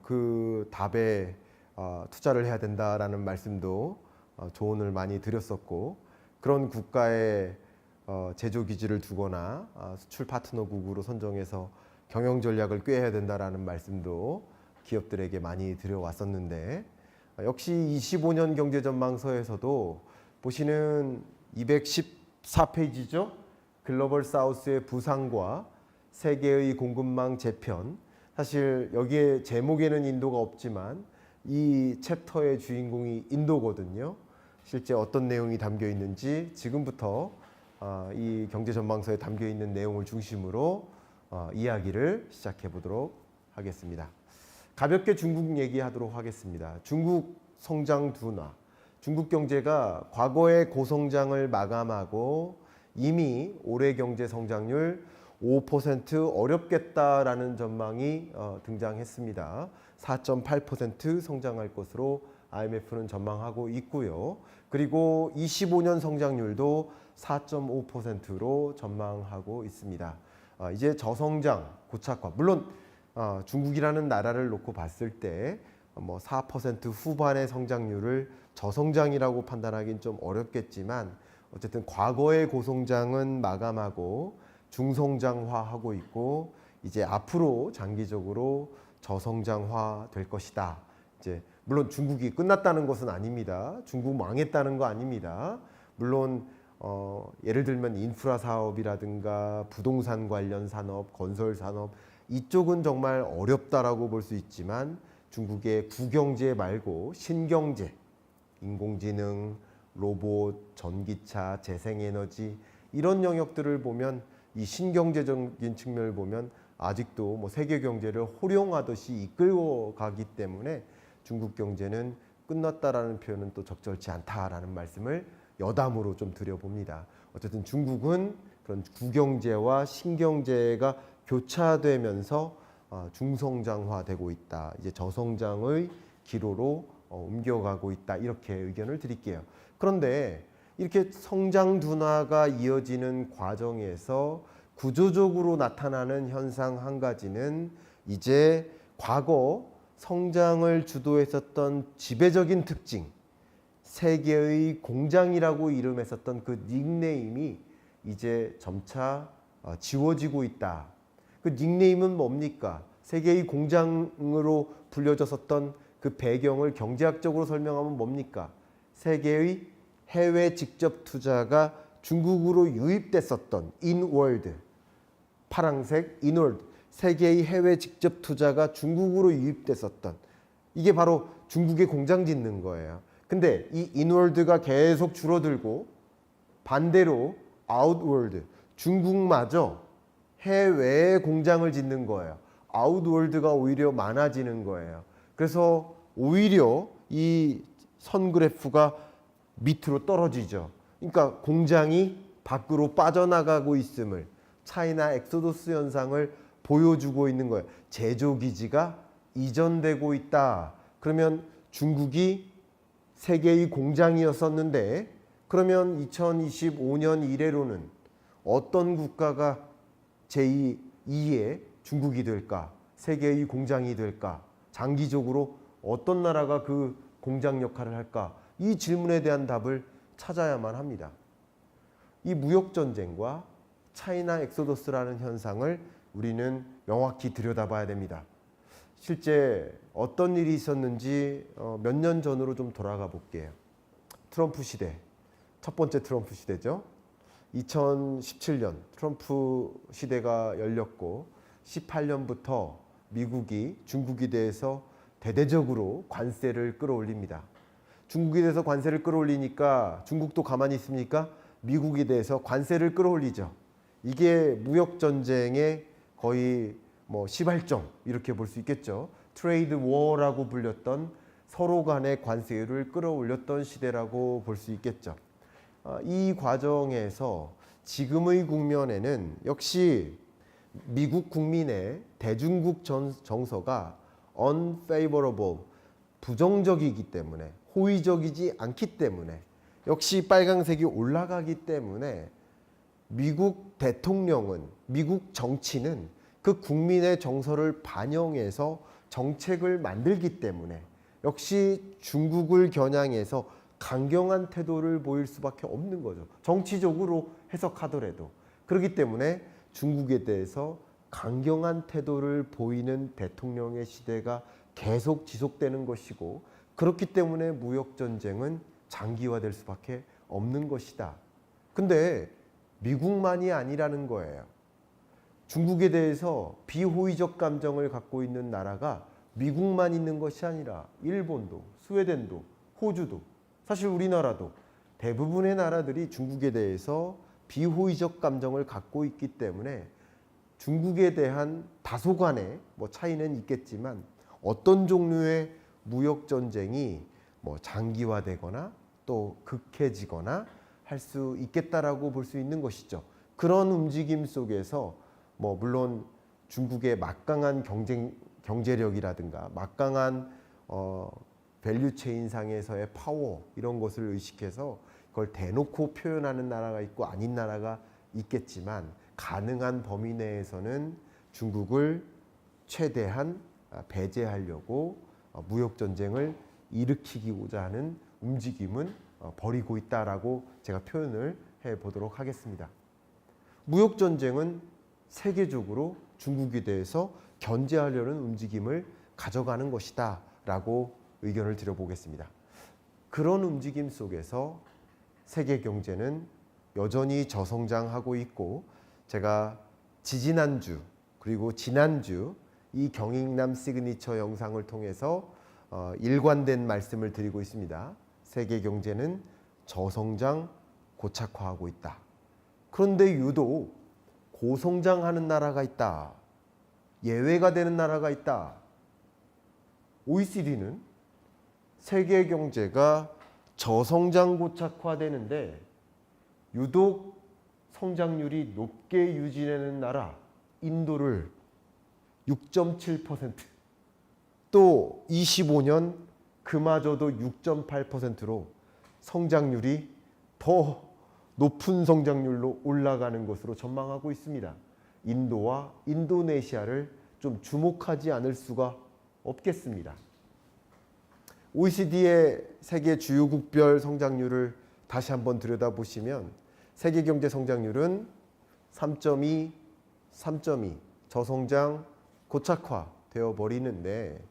그 답에 투자를 해야 된다라는 말씀도 조언을 많이 드렸었고, 그런 국가의 제조기지를 두거나 수출 파트너국으로 선정해서 경영 전략을 꾀해야 된다라는 말씀도 기업들에게 많이 드려왔었는데, 역시 25년 경제전망서에서도 보시는 214페이지죠. 글로벌 사우스의 부상과 세계의 공급망 재편, 사실 여기에 제목에는 인도가 없지만 이 챕터의 주인공이 인도거든요. 실제 어떤 내용이 담겨 있는지 지금부터 이 경제전망서에 담겨 있는 내용을 중심으로 이야기를 시작해 보도록 하겠습니다. 가볍게 중국 얘기하도록 하겠습니다. 중국 성장 둔화, 중국 경제가 과거의 고성장을 마감하고 이미 올해 경제 성장률 5% 어렵겠다라는 전망이 등장했습니다. 4.8% 성장할 것으로 IMF는 전망하고 있고요. 그리고 25년 성장률도 4.5%로 전망하고 있습니다. 이제 저성장, 고착화, 물론 중국이라는 나라를 놓고 봤을 때 4% 후반의 성장률을 저성장이라고 판단하기는 좀 어렵겠지만, 어쨌든 과거의 고성장은 마감하고 중성장화하고 있고 이제 앞으로 장기적으로 저성장화 될 것이다. 이제 물론 중국이 끝났다는 것은 아닙니다. 중국 망했다는 거 아닙니다. 물론 예를 들면 인프라 사업이라든가 부동산 관련 산업, 건설 산업 이쪽은 정말 어렵다라고 볼 수 있지만 중국의 구경제 말고 신경제, 인공지능, 로봇, 전기차, 재생에너지 이런 영역들을 보면 이 신경제적인 측면을 보면 아직도 뭐 세계 경제를 호령하듯이 이끌고 가기 때문에 중국 경제는 끝났다라는 표현은 또 적절치 않다라는 말씀을 여담으로 좀 드려봅니다. 어쨌든 중국은 그런 구경제와 신경제가 교차되면서 중성장화되고 있다. 이제 저성장의 기로로 옮겨가고 있다. 이렇게 의견을 드릴게요. 그런데 이렇게 성장 둔화가 이어지는 과정에서 구조적으로 나타나는 현상 한 가지는 이제 과거 성장을 주도했었던 지배적인 특징, 세계의 공장이라고 이름했었던 그 닉네임이 이제 점차 지워지고 있다. 그 닉네임은 뭡니까? 세계의 공장으로 불려졌었던 그 배경을 경제학적으로 설명하면 뭡니까? 세계의 해외 직접 투자가 중국으로 유입됐었던 인월드, 파랑색 인월드, 세계의 해외 직접 투자가 중국으로 유입됐었던 이게 바로 중국의 공장 짓는 거예요. 근데 이 인월드가 계속 줄어들고 반대로 아웃월드, 중국마저 해외에 공장을 짓는 거예요. 아웃월드가 오히려 많아지는 거예요. 그래서 오히려 이 선 그래프가 밑으로 떨어지죠. 그러니까 공장이 밖으로 빠져나가고 있음을 차이나 엑소더스 현상을 보여주고 있는 거예요. 제조기지가 이전되고 있다. 그러면 중국이 세계의 공장이었었는데 그러면 2025년 이래로는 어떤 국가가 제2의 중국이 될까? 세계의 공장이 될까? 장기적으로 어떤 나라가 그 공장 역할을 할까? 이 질문에 대한 답을 찾아야만 합니다. 이 무역전쟁과 차이나 엑소더스라는 현상을 우리는 명확히 들여다봐야 됩니다. 실제 어떤 일이 있었는지 몇 년 전으로 좀 돌아가 볼게요. 트럼프 시대, 첫 번째 트럼프 시대죠. 2017년 트럼프 시대가 열렸고 18년부터 미국이 중국에 대해서 대대적으로 관세를 끌어올립니다. 중국에 대해서 관세를 끌어올리니까 중국도 가만히 있습니까? 미국에 대해서 관세를 끌어올리죠. 이게 무역전쟁의 거의 뭐 시발점 이렇게 볼 수 있겠죠. 트레이드 워라고 불렸던 서로 간의 관세율을 끌어올렸던 시대라고 볼 수 있겠죠. 이 과정에서 지금의 국면에는 역시 미국 국민의 대중국 정서가 unfavorable, 부정적이기 때문에 호의적이지 않기 때문에 역시 빨강색이 올라가기 때문에 미국 대통령은 미국 정치는 그 국민의 정서를 반영해서 정책을 만들기 때문에 역시 중국을 겨냥해서 강경한 태도를 보일 수밖에 없는 거죠. 정치적으로 해석하더라도. 그렇기 때문에 중국에 대해서 강경한 태도를 보이는 대통령의 시대가 계속 지속되는 것이고 그렇기 때문에 무역전쟁은 장기화될 수밖에 없는 것이다. 근데 미국만이 아니라는 거예요. 중국에 대해서 비호의적 감정을 갖고 있는 나라가 미국만 있는 것이 아니라 일본도, 스웨덴도, 호주도, 사실 우리나라도 대부분의 나라들이 중국에 대해서 비호의적 감정을 갖고 있기 때문에 중국에 대한 다소간의 뭐 차이는 있겠지만 어떤 종류의 무역 전쟁이 뭐 장기화되거나 또 극해지거나 할 수 있겠다라고 볼 수 있는 것이죠. 그런 움직임 속에서 뭐 물론 중국의 막강한 경제력이라든가 막강한 밸류체인 상에서의 파워 이런 것을 의식해서 그걸 대놓고 표현하는 나라가 있고 아닌 나라가 있겠지만 가능한 범위 내에서는 중국을 최대한 배제하려고 무역전쟁을 일으키고자 하는 움직임은 벌이고 있다라고 제가 표현을 해보도록 하겠습니다. 무역전쟁은 세계적으로 중국에 대해서 견제하려는 움직임을 가져가는 것이다 라고 의견을 드려보겠습니다. 그런 움직임 속에서 세계 경제는 여전히 저성장하고 있고, 제가 지지난주 그리고 지난주 이 경익남 시그니처 영상을 통해서 일관된 말씀을 드리고 있습니다. 세계 경제는 저성장 고착화하고 있다. 그런데 유독 고성장하는 나라가 있다. 예외가 되는 나라가 있다. OECD는 세계 경제가 저성장 고착화되는데 유독 성장률이 높게 유지되는 나라 인도를 6.7%, 또 25년 그마저도 6.8%로 성장률이 더 높은 성장률로 올라가는 것으로 전망하고 있습니다. 인도와 인도네시아를 좀 주목하지 않을 수가 없겠습니다. OECD의 세계 주요국별 성장률을 다시 한번 들여다보시면 세계 경제 성장률은 3.2, 저성장 고착화 되어 버리는데,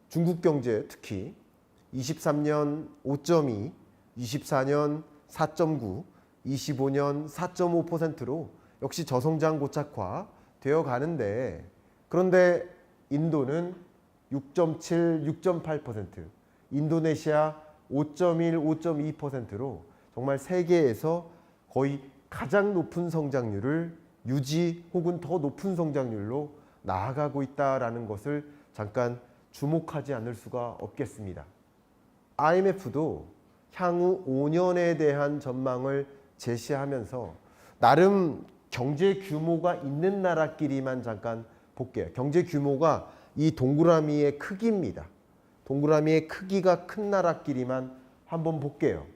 중국 경제 특히 23년 5.2, 24년 4.9, 25년 4.5%로 역시 저성장 고착화 되어 가는데, 그런데 인도는 6.7, 6.8%, 인도네시아 5.1, 5.2%로 정말 세계에서 거의 가장 높은 성장률을 유지 혹은 더 높은 성장률로 나아가고 있다는 것을 잠깐 주목하지 않을 수가 없겠습니다. IMF도 향후 5년에 대한 전망을 제시하면서 나름 경제 규모가 있는 나라끼리만 잠깐 볼게요. 경제 규모가 이 동그라미의 크기입니다. 동그라미의 크기가 큰 나라끼리만 한번 볼게요.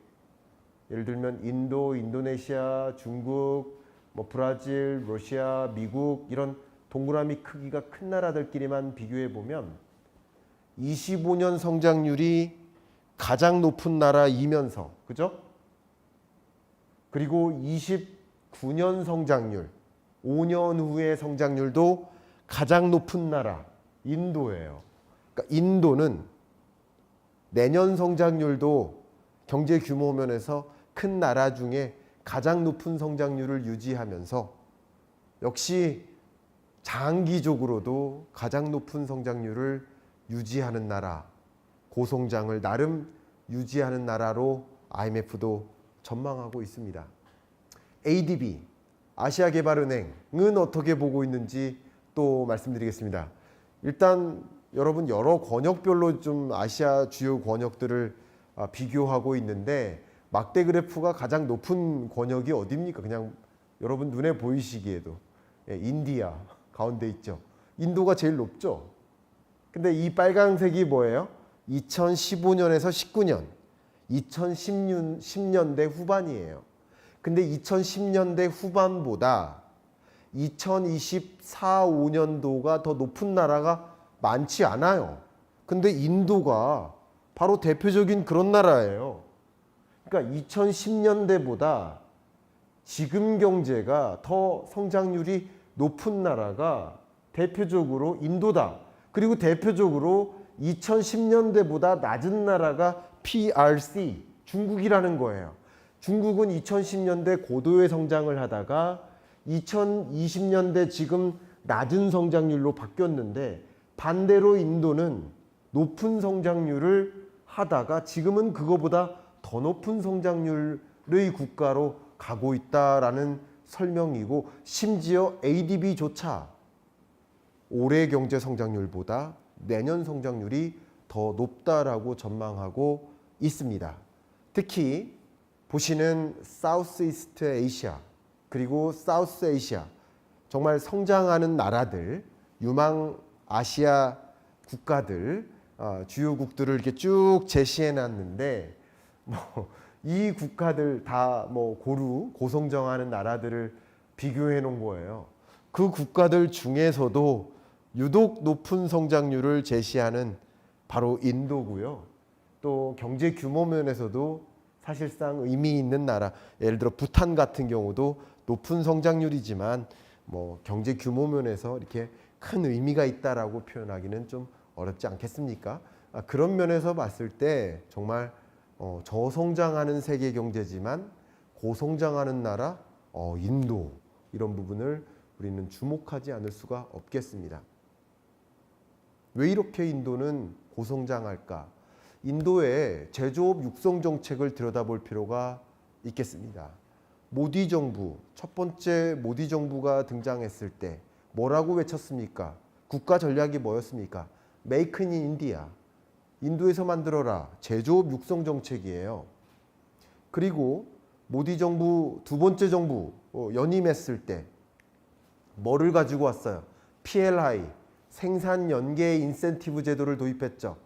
예를 들면 인도, 인도네시아, 중국, 브라질, 러시아, 미국, 이런 동그라미 크기가 큰 나라들끼리만 비교해 보면 25년 성장률이 가장 높은 나라이면서, 그죠? 그리고 29년 성장률, 5년 후의 성장률도 가장 높은 나라 인도예요. 그러니까 인도는 내년 성장률도 경제 규모 면에서 큰 나라 중에 가장 높은 성장률을 유지하면서 역시 장기적으로도 가장 높은 성장률을 유지하는 나라, 고성장을 나름 유지하는 나라로 IMF도 전망하고 있습니다. ADB, 아시아개발은행은 어떻게 보고 있는지 또 말씀드리겠습니다. 일단 여러분 여러 권역별로 좀 아시아 주요 권역들을 비교하고 있는데, 막대 그래프가 가장 높은 권역이 어디입니까? 그냥 여러분 눈에 보이시기에도 인디아 가운데 있죠. 인도가 제일 높죠. 근데 이 빨간색이 뭐예요? 2015년에서 19년, 2010년대 후반이에요. 근데 2010년대 후반보다 2024, 5년도가 더 높은 나라가 많지 않아요. 근데 인도가 바로 대표적인 그런 나라예요. 그러니까 2010년대보다 지금 경제가 더 성장률이 높은 나라가 대표적으로 인도다. 그리고 대표적으로 2010년대보다 낮은 나라가 PRC, 중국이라는 거예요. 중국은 2010년대 고도의 성장을 하다가 2020년대 지금 낮은 성장률로 바뀌었는데, 반대로 인도는 높은 성장률을 하다가 지금은 그거보다 더 높은 성장률의 국가로 가고 있다라는 설명이고, 심지어 ADB조차 올해 경제 성장률보다 내년 성장률이 더 높다라고 전망하고 있습니다. 특히 보시는 사우스 이스트 아시아 그리고 사우스 아시아, 정말 성장하는 나라들, 유망 아시아 국가들, 주요국들을 이렇게 쭉 제시해 놨는데, 이 국가들 다 고성장하는 나라들을 비교해 놓은 거예요. 그 국가들 중에서도 유독 높은 성장률을 제시하는 바로 인도고요. 또 경제 규모 면에서도 사실상 의미 있는 나라, 예를 들어 부탄 같은 경우도 높은 성장률이지만 경제 규모 면에서 이렇게 큰 의미가 있다라고 표현하기는 좀 어렵지 않겠습니까? 그런 면에서 봤을 때 정말 저성장하는 세계 경제지만 고성장하는 나라 인도, 이런 부분을 우리는 주목하지 않을 수가 없겠습니다. 왜 이렇게 인도는 고성장할까? 인도의 제조업 육성 정책을 들여다볼 필요가 있겠습니다. 모디 정부, 첫 번째 모디 정부가 등장했을 때 뭐라고 외쳤습니까? 국가 전략이 뭐였습니까? 메이크 인 인디아, 인도에서 만들어라, 제조업 육성 정책이에요. 그리고 모디 정부 두 번째 정부 연임했을 때 뭐를 가지고 왔어요? PLI, 생산 연계 인센티브 제도를 도입했죠.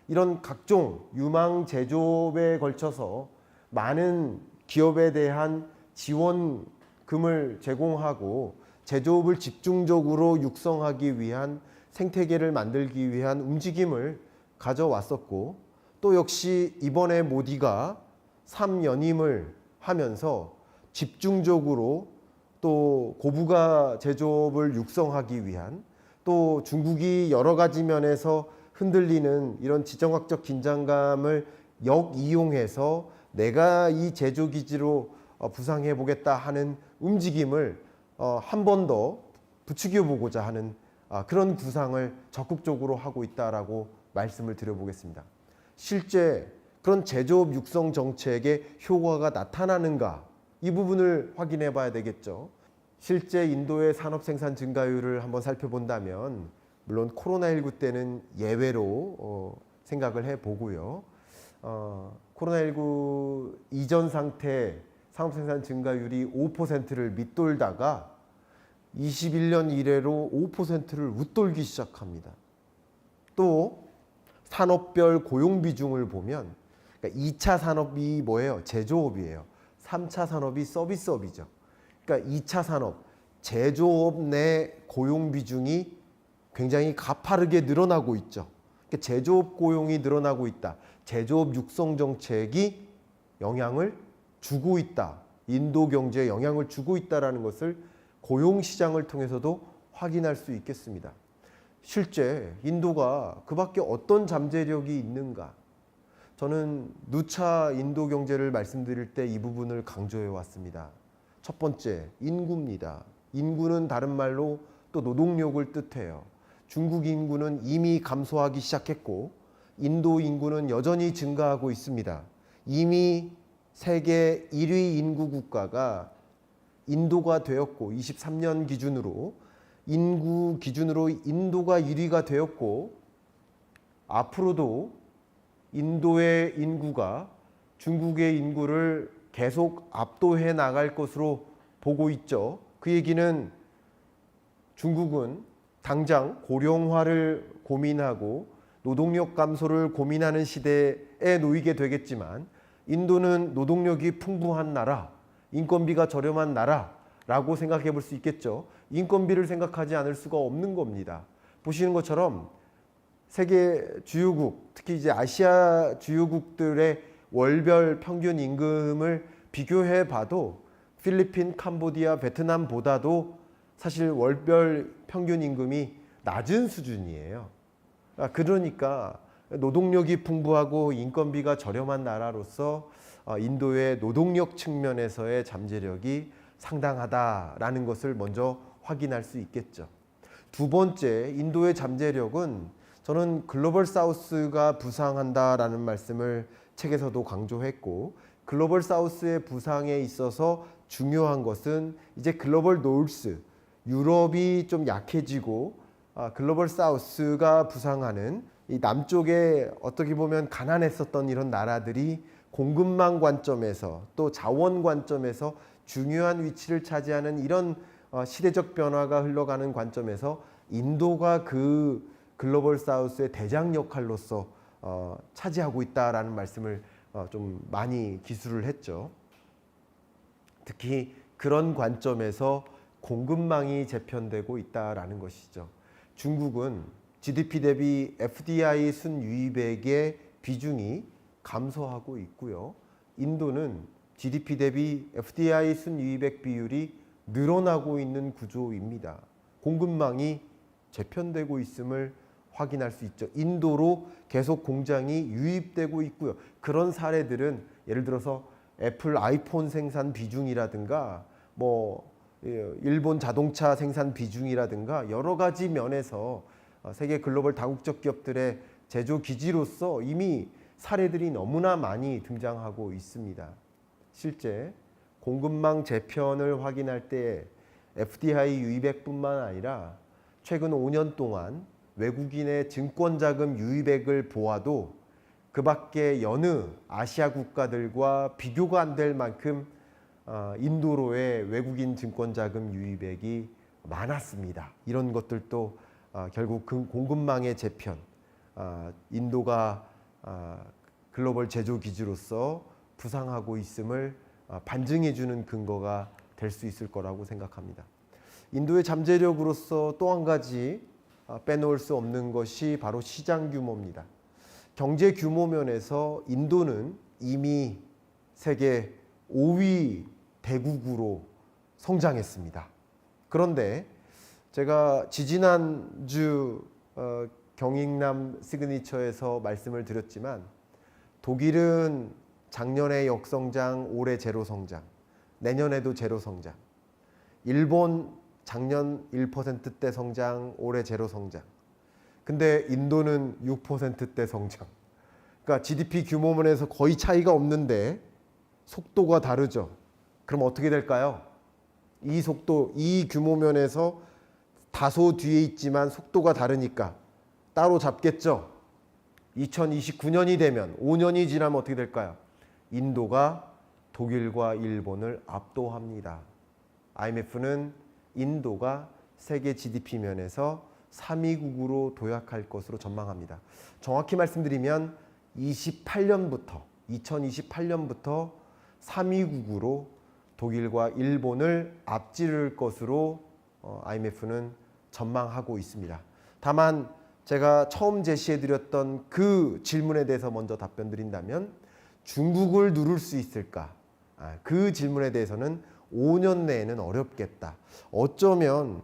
이런 각종 유망 제조업에 걸쳐서 많은 기업에 대한 지원금을 제공하고 제조업을 집중적으로 육성하기 위한 생태계를 만들기 위한 움직임을 가져왔었고, 또 역시 이번에 모디가 3연임을 하면서 집중적으로 또 고부가 제조업을 육성하기 위한, 또 중국이 여러 가지 면에서 흔들리는 이런 지정학적 긴장감을 역이용해서 내가 이 제조기지로 부상해 보겠다 하는 움직임을 한 번 더 부추겨 보고자 하는 그런 구상을 적극적으로 하고 있다라고 말씀을 드려보겠습니다. 실제 그런 제조업 육성 정책의 효과가 나타나는가, 이 부분을 확인해 봐야 되겠죠. 실제 인도의 산업 생산 증가율을 한번 살펴본다면 물론 코로나19 때는 예외로 생각을 해보고요. 코로나19 이전 상태 산업 생산 증가율이 5%를 밑돌다가 21년 이래로 5%를 웃돌기 시작합니다. 또 산업별 고용 비중을 보면, 그러니까 2차 산업이 뭐예요? 제조업이에요. 3차 산업이 서비스업이죠. 그러니까 2차 산업, 제조업 내 고용 비중이 굉장히 가파르게 늘어나고 있죠. 그러니까 제조업 고용이 늘어나고 있다. 제조업 육성 정책이 영향을 주고 있다. 인도 경제에 영향을 주고 있다는 것을 고용 시장을 통해서도 확인할 수 있겠습니다. 실제 인도가 그 밖에 어떤 잠재력이 있는가? 저는 누차 인도 경제를 말씀드릴 때 이 부분을 강조해 왔습니다. 첫 번째, 인구입니다. 인구는 다른 말로 또 노동력을 뜻해요. 중국 인구는 이미 감소하기 시작했고 인도 인구는 여전히 증가하고 있습니다. 이미 세계 1위 인구 국가가 인도가 되었고 23년 기준으로 인구 기준으로 인도가 1위가 되었고, 앞으로도 인도의 인구가 중국의 인구를 계속 압도해 나갈 것으로 보고 있죠. 그 얘기는 중국은 당장 고령화를 고민하고 노동력 감소를 고민하는 시대에 놓이게 되겠지만, 인도는 노동력이 풍부한 나라, 인건비가 저렴한 나라라고 생각해 볼 수 있겠죠. 인건비를 생각하지 않을 수가 없는 겁니다. 보시는 것처럼 세계 주요국, 특히 이제 아시아 주요국들의 월별 평균 임금을 비교해 봐도 필리핀, 캄보디아, 베트남보다도 사실 월별 평균 임금이 낮은 수준이에요. 그러니까 노동력이 풍부하고 인건비가 저렴한 나라로서 인도의 노동력 측면에서의 잠재력이 상당하다라는 것을 먼저 확인할 수 있겠죠. 두 번째, 인도의 잠재력은 저는 글로벌 사우스가 부상한다라는 말씀을 책에서도 강조했고, 글로벌 사우스의 부상에 있어서 중요한 것은 이제 글로벌 노스, 유럽이 좀 약해지고 글로벌 사우스가 부상하는 이 남쪽에 어떻게 보면 가난했었던 이런 나라들이 공급망 관점에서 또 자원 관점에서 중요한 위치를 차지하는 이런 시대적 변화가 흘러가는 관점에서 인도가 그 글로벌 사우스의 대장 역할로서 차지하고 있다라는 말씀을 좀 많이 기술을 했죠. 특히 그런 관점에서 공급망이 재편되고 있다라는 것이죠. 중국은 GDP 대비 FDI 순유입액의 비중이 감소하고 있고요. 인도는 GDP 대비 FDI 순유입액 비율이 늘어나고 있는 구조입니다. 공급망이 재편되고 있음을 확인할 수 있죠. 인도로 계속 공장이 유입되고 있고요. 그런 사례들은 예를 들어서 애플 아이폰 생산 비중이라든가 뭐 일본 자동차 생산 비중이라든가 여러 가지 면에서 세계 글로벌 다국적 기업들의 제조 기지로서 이미 사례들이 너무나 많이 등장하고 있습니다. 실제 공급망 재편을 확인할 때 FDI 유입액뿐만 아니라 최근 5년 동안 외국인의 증권 자금 유입액을 보아도 그 밖에 여느 아시아 국가들과 비교가 안 될 만큼 인도로의 외국인 증권 자금 유입액이 많았습니다. 이런 것들도 결국 공급망의 재편, 인도가 글로벌 제조 기지로서 부상하고 있음을 반증해 주는 근거가 될 수 있을 거라고 생각합니다. 인도의 잠재력으로서 또 한 가지 빼놓을 수 없는 것이 바로 시장 규모입니다. 경제 규모 면에서 인도는 이미 세계 5위 대국으로 성장했습니다. 그런데 제가 지지난주 경익남 시그니처에서 말씀을 드렸지만 독일은 작년에 역성장, 올해 제로 성장, 내년에도 제로 성장. 일본 작년 1%대 성장, 올해 제로 성장. 근데 인도는 6%대 성장. 그러니까 GDP 규모면에서 거의 차이가 없는데 속도가 다르죠. 그럼 어떻게 될까요? 이 속도, 이 규모면에서 다소 뒤에 있지만 속도가 다르니까 따로 잡겠죠. 2029년이 되면 5년이 지나면 어떻게 될까요? 인도가 독일과 일본을 압도합니다. IMF는 인도가 세계 GDP 면에서 3위국으로 도약할 것으로 전망합니다. 정확히 말씀드리면 2028년부터 3위국으로 독일과 일본을 앞지를 것으로 IMF는 전망하고 있습니다. 다만 제가 처음 제시해드렸던 그 질문에 대해서 먼저 답변 드린다면 중국을 누를 수 있을까? 그 질문에 대해서는 5년 내에는 어렵겠다. 어쩌면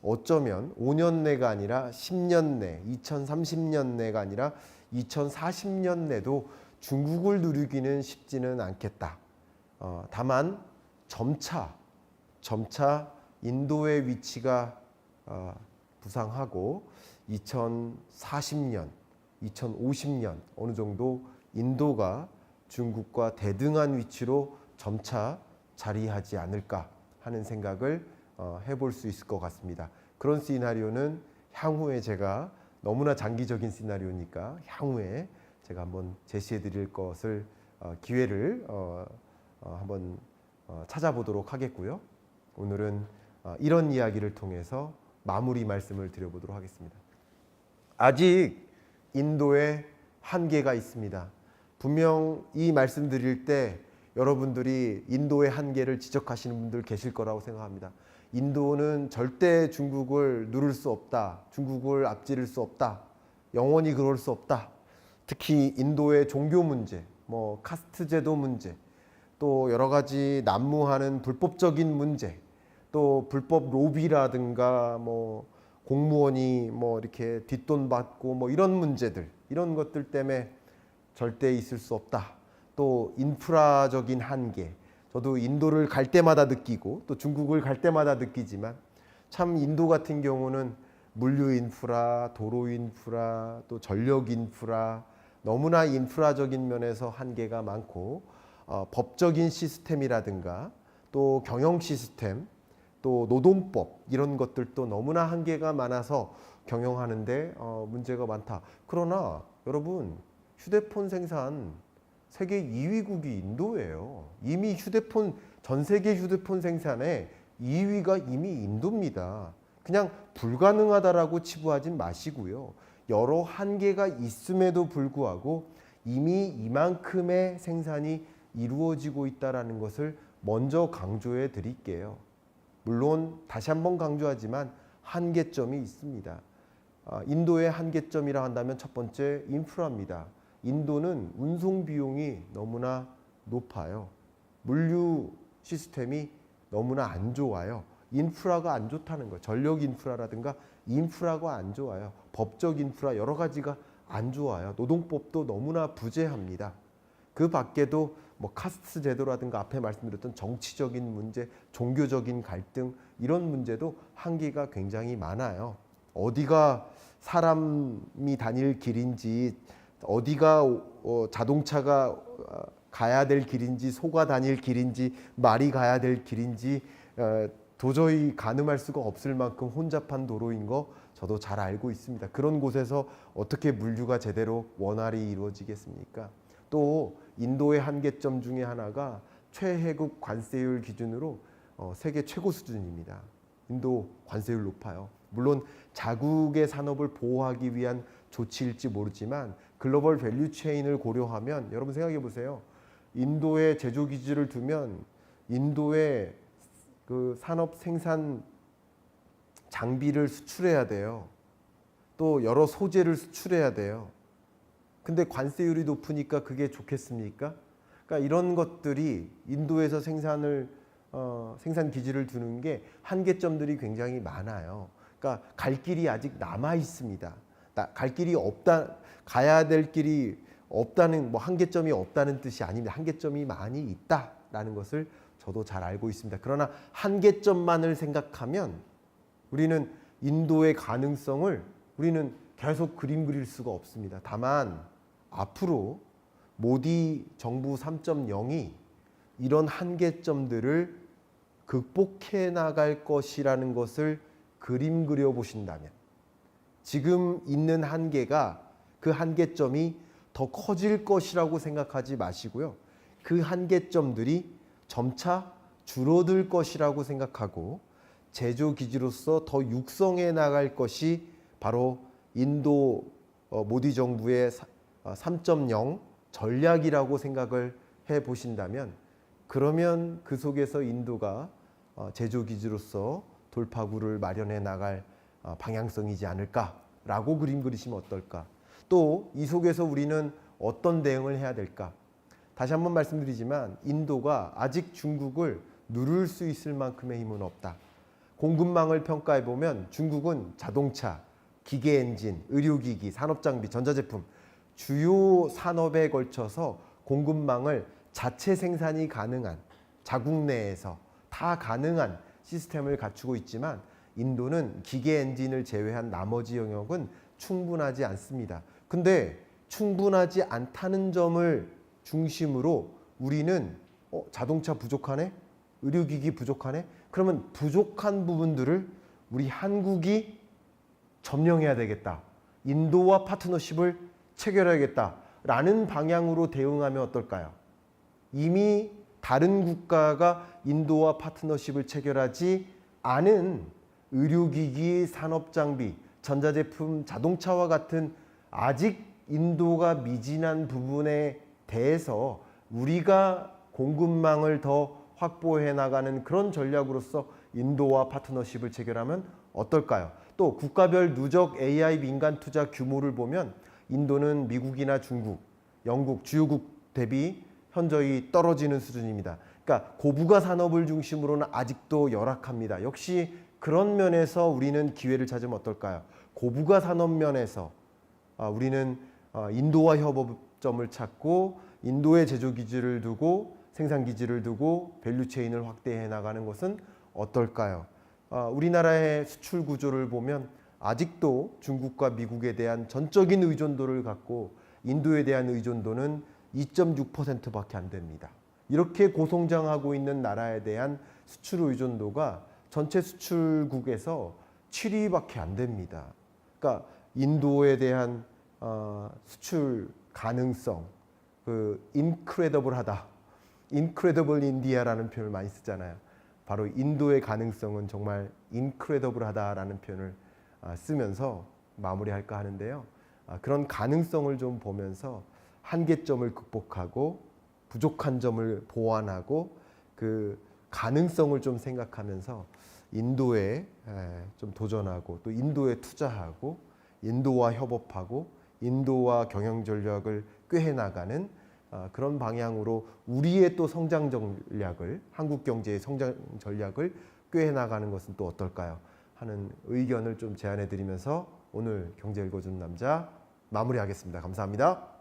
5년 내가 아니라 10년 내, 2030년 내가 아니라 2040년 내도 중국을 누르기는 쉽지는 않겠다. 다만 점차 인도의 위치가 부상하고 2040년, 2050년 어느 정도 인도가 중국과 대등한 위치로 점차 자리하지 않을까 하는 생각을 해볼 수 있을 것 같습니다. 그런 시나리오는 향후에 제가 너무나 장기적인 시나리오니까 향후에 제가 한번 제시해 드릴 것을 기회를 한번 찾아보도록 하겠고요. 오늘은 이런 이야기를 통해서 마무리 말씀을 드려보도록 하겠습니다. 아직 인도에 한계가 있습니다. 분명 이 말씀 드릴 때 여러분들이 인도의 한계를 지적하시는 분들 계실 거라고 생각합니다. 인도는 절대 중국을 누를 수 없다. 중국을 앞지를 수 없다. 영원히 그럴 수 없다. 특히 인도의 종교 문제, 카스트 제도 문제, 또 여러 가지 난무하는 불법적인 문제, 또 불법 로비라든가 공무원이 이렇게 뒷돈 받고 이런 문제들, 이런 것들 때문에 절대 있을 수 없다. 또 인프라적인 한계, 저도 인도를 갈 때마다 느끼고 또 중국을 갈 때마다 느끼지만 참 인도 같은 경우는 물류 인프라, 도로 인프라, 또 전력 인프라, 너무나 인프라적인 면에서 한계가 많고 법적인 시스템이라든가 또 경영 시스템, 또 노동법 이런 것들도 너무나 한계가 많아서 경영하는데 문제가 많다. 그러나 여러분, 휴대폰 생산 세계 2위국이 인도예요. 이미 전 세계 휴대폰 생산의 2위가 이미 인도입니다. 그냥 불가능하다라고 치부하지 마시고요. 여러 한계가 있음에도 불구하고 이미 이만큼의 생산이 이루어지고 있다는 것을 먼저 강조해 드릴게요. 물론 다시 한번 강조하지만 한계점이 있습니다. 인도의 한계점이라 한다면 첫 번째 인프라입니다. 인도는 운송 비용이 너무나 높아요. 물류 시스템이 너무나 안 좋아요. 인프라가 안 좋다는 거예요. 전력 인프라라든가 인프라가 안 좋아요. 법적 인프라 여러 가지가 안 좋아요. 노동법도 너무나 부재합니다. 그 밖에도 뭐 카스트 제도라든가 앞에 말씀드렸던 정치적인 문제, 종교적인 갈등 이런 문제도 한계가 굉장히 많아요. 어디가 사람이 다닐 길인지, 어디가 자동차가 가야 될 길인지, 소가 다닐 길인지, 말이 가야 될 길인지 도저히 가늠할 수가 없을 만큼 혼잡한 도로인 거 저도 잘 알고 있습니다. 그런 곳에서 어떻게 물류가 제대로 원활히 이루어지겠습니까? 또 인도의 한계점 중에 하나가 최혜국 관세율 기준으로 세계 최고 수준입니다. 인도 관세율 높아요. 물론 자국의 산업을 보호하기 위한 조치일지 모르지만 글로벌 밸류 체인을 고려하면 여러분 생각해 보세요. 인도에 제조 기지를 두면 인도의 그 산업 생산 장비를 수출해야 돼요. 또 여러 소재를 수출해야 돼요. 근데 관세율이 높으니까 그게 좋겠습니까? 그러니까 이런 것들이 인도에서 생산 기지를 두는 게 한계점들이 굉장히 많아요. 그러니까 갈 길이 아직 남아 있습니다. 갈 길이 없다, 가야 될 길이 없다는, 뭐 한계점이 없다는 뜻이 아닙니다. 한계점이 많이 있다라는 것을 저도 잘 알고 있습니다. 그러나 한계점만을 생각하면 우리는 인도의 가능성을 우리는 계속 그림 그릴 수가 없습니다. 다만 앞으로 모디 정부 3.0이 이런 한계점들을 극복해 나갈 것이라는 것을 그림 그려 보신다면, 지금 있는 한계가, 그 한계점이 더 커질 것이라고 생각하지 마시고요. 그 한계점들이 점차 줄어들 것이라고 생각하고 제조 기지로서 더 육성해 나갈 것이 바로 인도 모디 정부의 3.0 전략이라고 생각을 해 보신다면, 그러면 그 속에서 인도가 제조 기지로서 돌파구를 마련해 나갈 방향성이지 않을까라고 그림 그리시면 어떨까? 또 이 속에서 우리는 어떤 대응을 해야 될까? 다시 한번 말씀드리지만 인도가 아직 중국을 누를 수 있을 만큼의 힘은 없다. 공급망을 평가해 보면 중국은 자동차, 기계 엔진, 의료기기, 산업장비, 전자제품 주요 산업에 걸쳐서 공급망을 자체 생산이 가능한, 자국 내에서 다 가능한 시스템을 갖추고 있지만 인도는 기계 엔진을 제외한 나머지 영역은 충분하지 않습니다. 근데 충분하지 않다는 점을 중심으로 우리는 자동차 부족하네? 의료기기 부족하네? 그러면 부족한 부분들을 우리 한국이 점령해야 되겠다. 인도와 파트너십을 체결해야겠다라는 방향으로 대응하면 어떨까요? 이미 다른 국가가 인도와 파트너십을 체결하지 않은 의료기기, 산업장비, 전자제품, 자동차와 같은 아직 인도가 미진한 부분에 대해서 우리가 공급망을 더 확보해 나가는 그런 전략으로서 인도와 파트너십을 체결하면 어떨까요? 또 국가별 누적 AI 민간 투자 규모를 보면 인도는 미국이나 중국, 영국, 주요국 대비 현저히 떨어지는 수준입니다. 그러니까 고부가 산업을 중심으로는 아직도 열악합니다. 역시 그런 면에서 우리는 기회를 찾으면 어떨까요? 고부가 산업 면에서 우리는 인도와 협업점을 찾고 인도에 제조 기지를 두고 생산 기지를 두고 밸류 체인을 확대해 나가는 것은 어떨까요? 우리나라의 수출 구조를 보면 아직도 중국과 미국에 대한 전적인 의존도를 갖고 인도에 대한 의존도는 2.6%밖에 안 됩니다. 이렇게 고성장하고 있는 나라에 대한 수출 의존도가 전체 수출국에서 7위밖에 안 됩니다. 그러니까 인도에 대한 수출 가능성, 인크레더블하다, 인크레더블 인디아라는 표현을 많이 쓰잖아요. 바로 인도의 가능성은 정말 인크레더블하다라는 표현을 쓰면서 마무리할까 하는데요. 그런 가능성을 좀 보면서 한계점을 극복하고 부족한 점을 보완하고 그 가능성을 좀 생각하면서 인도에 좀 도전하고 또 인도에 투자하고 인도와 협업하고 인도와 경영 전략을 꾀해 나가는 그런 방향으로 우리의 또 성장 전략을, 한국 경제의 성장 전략을 꾀해 나가는 것은 또 어떨까요? 하는 의견을 좀 제안해 드리면서 오늘 경제 읽어주는 남자 마무리하겠습니다. 감사합니다.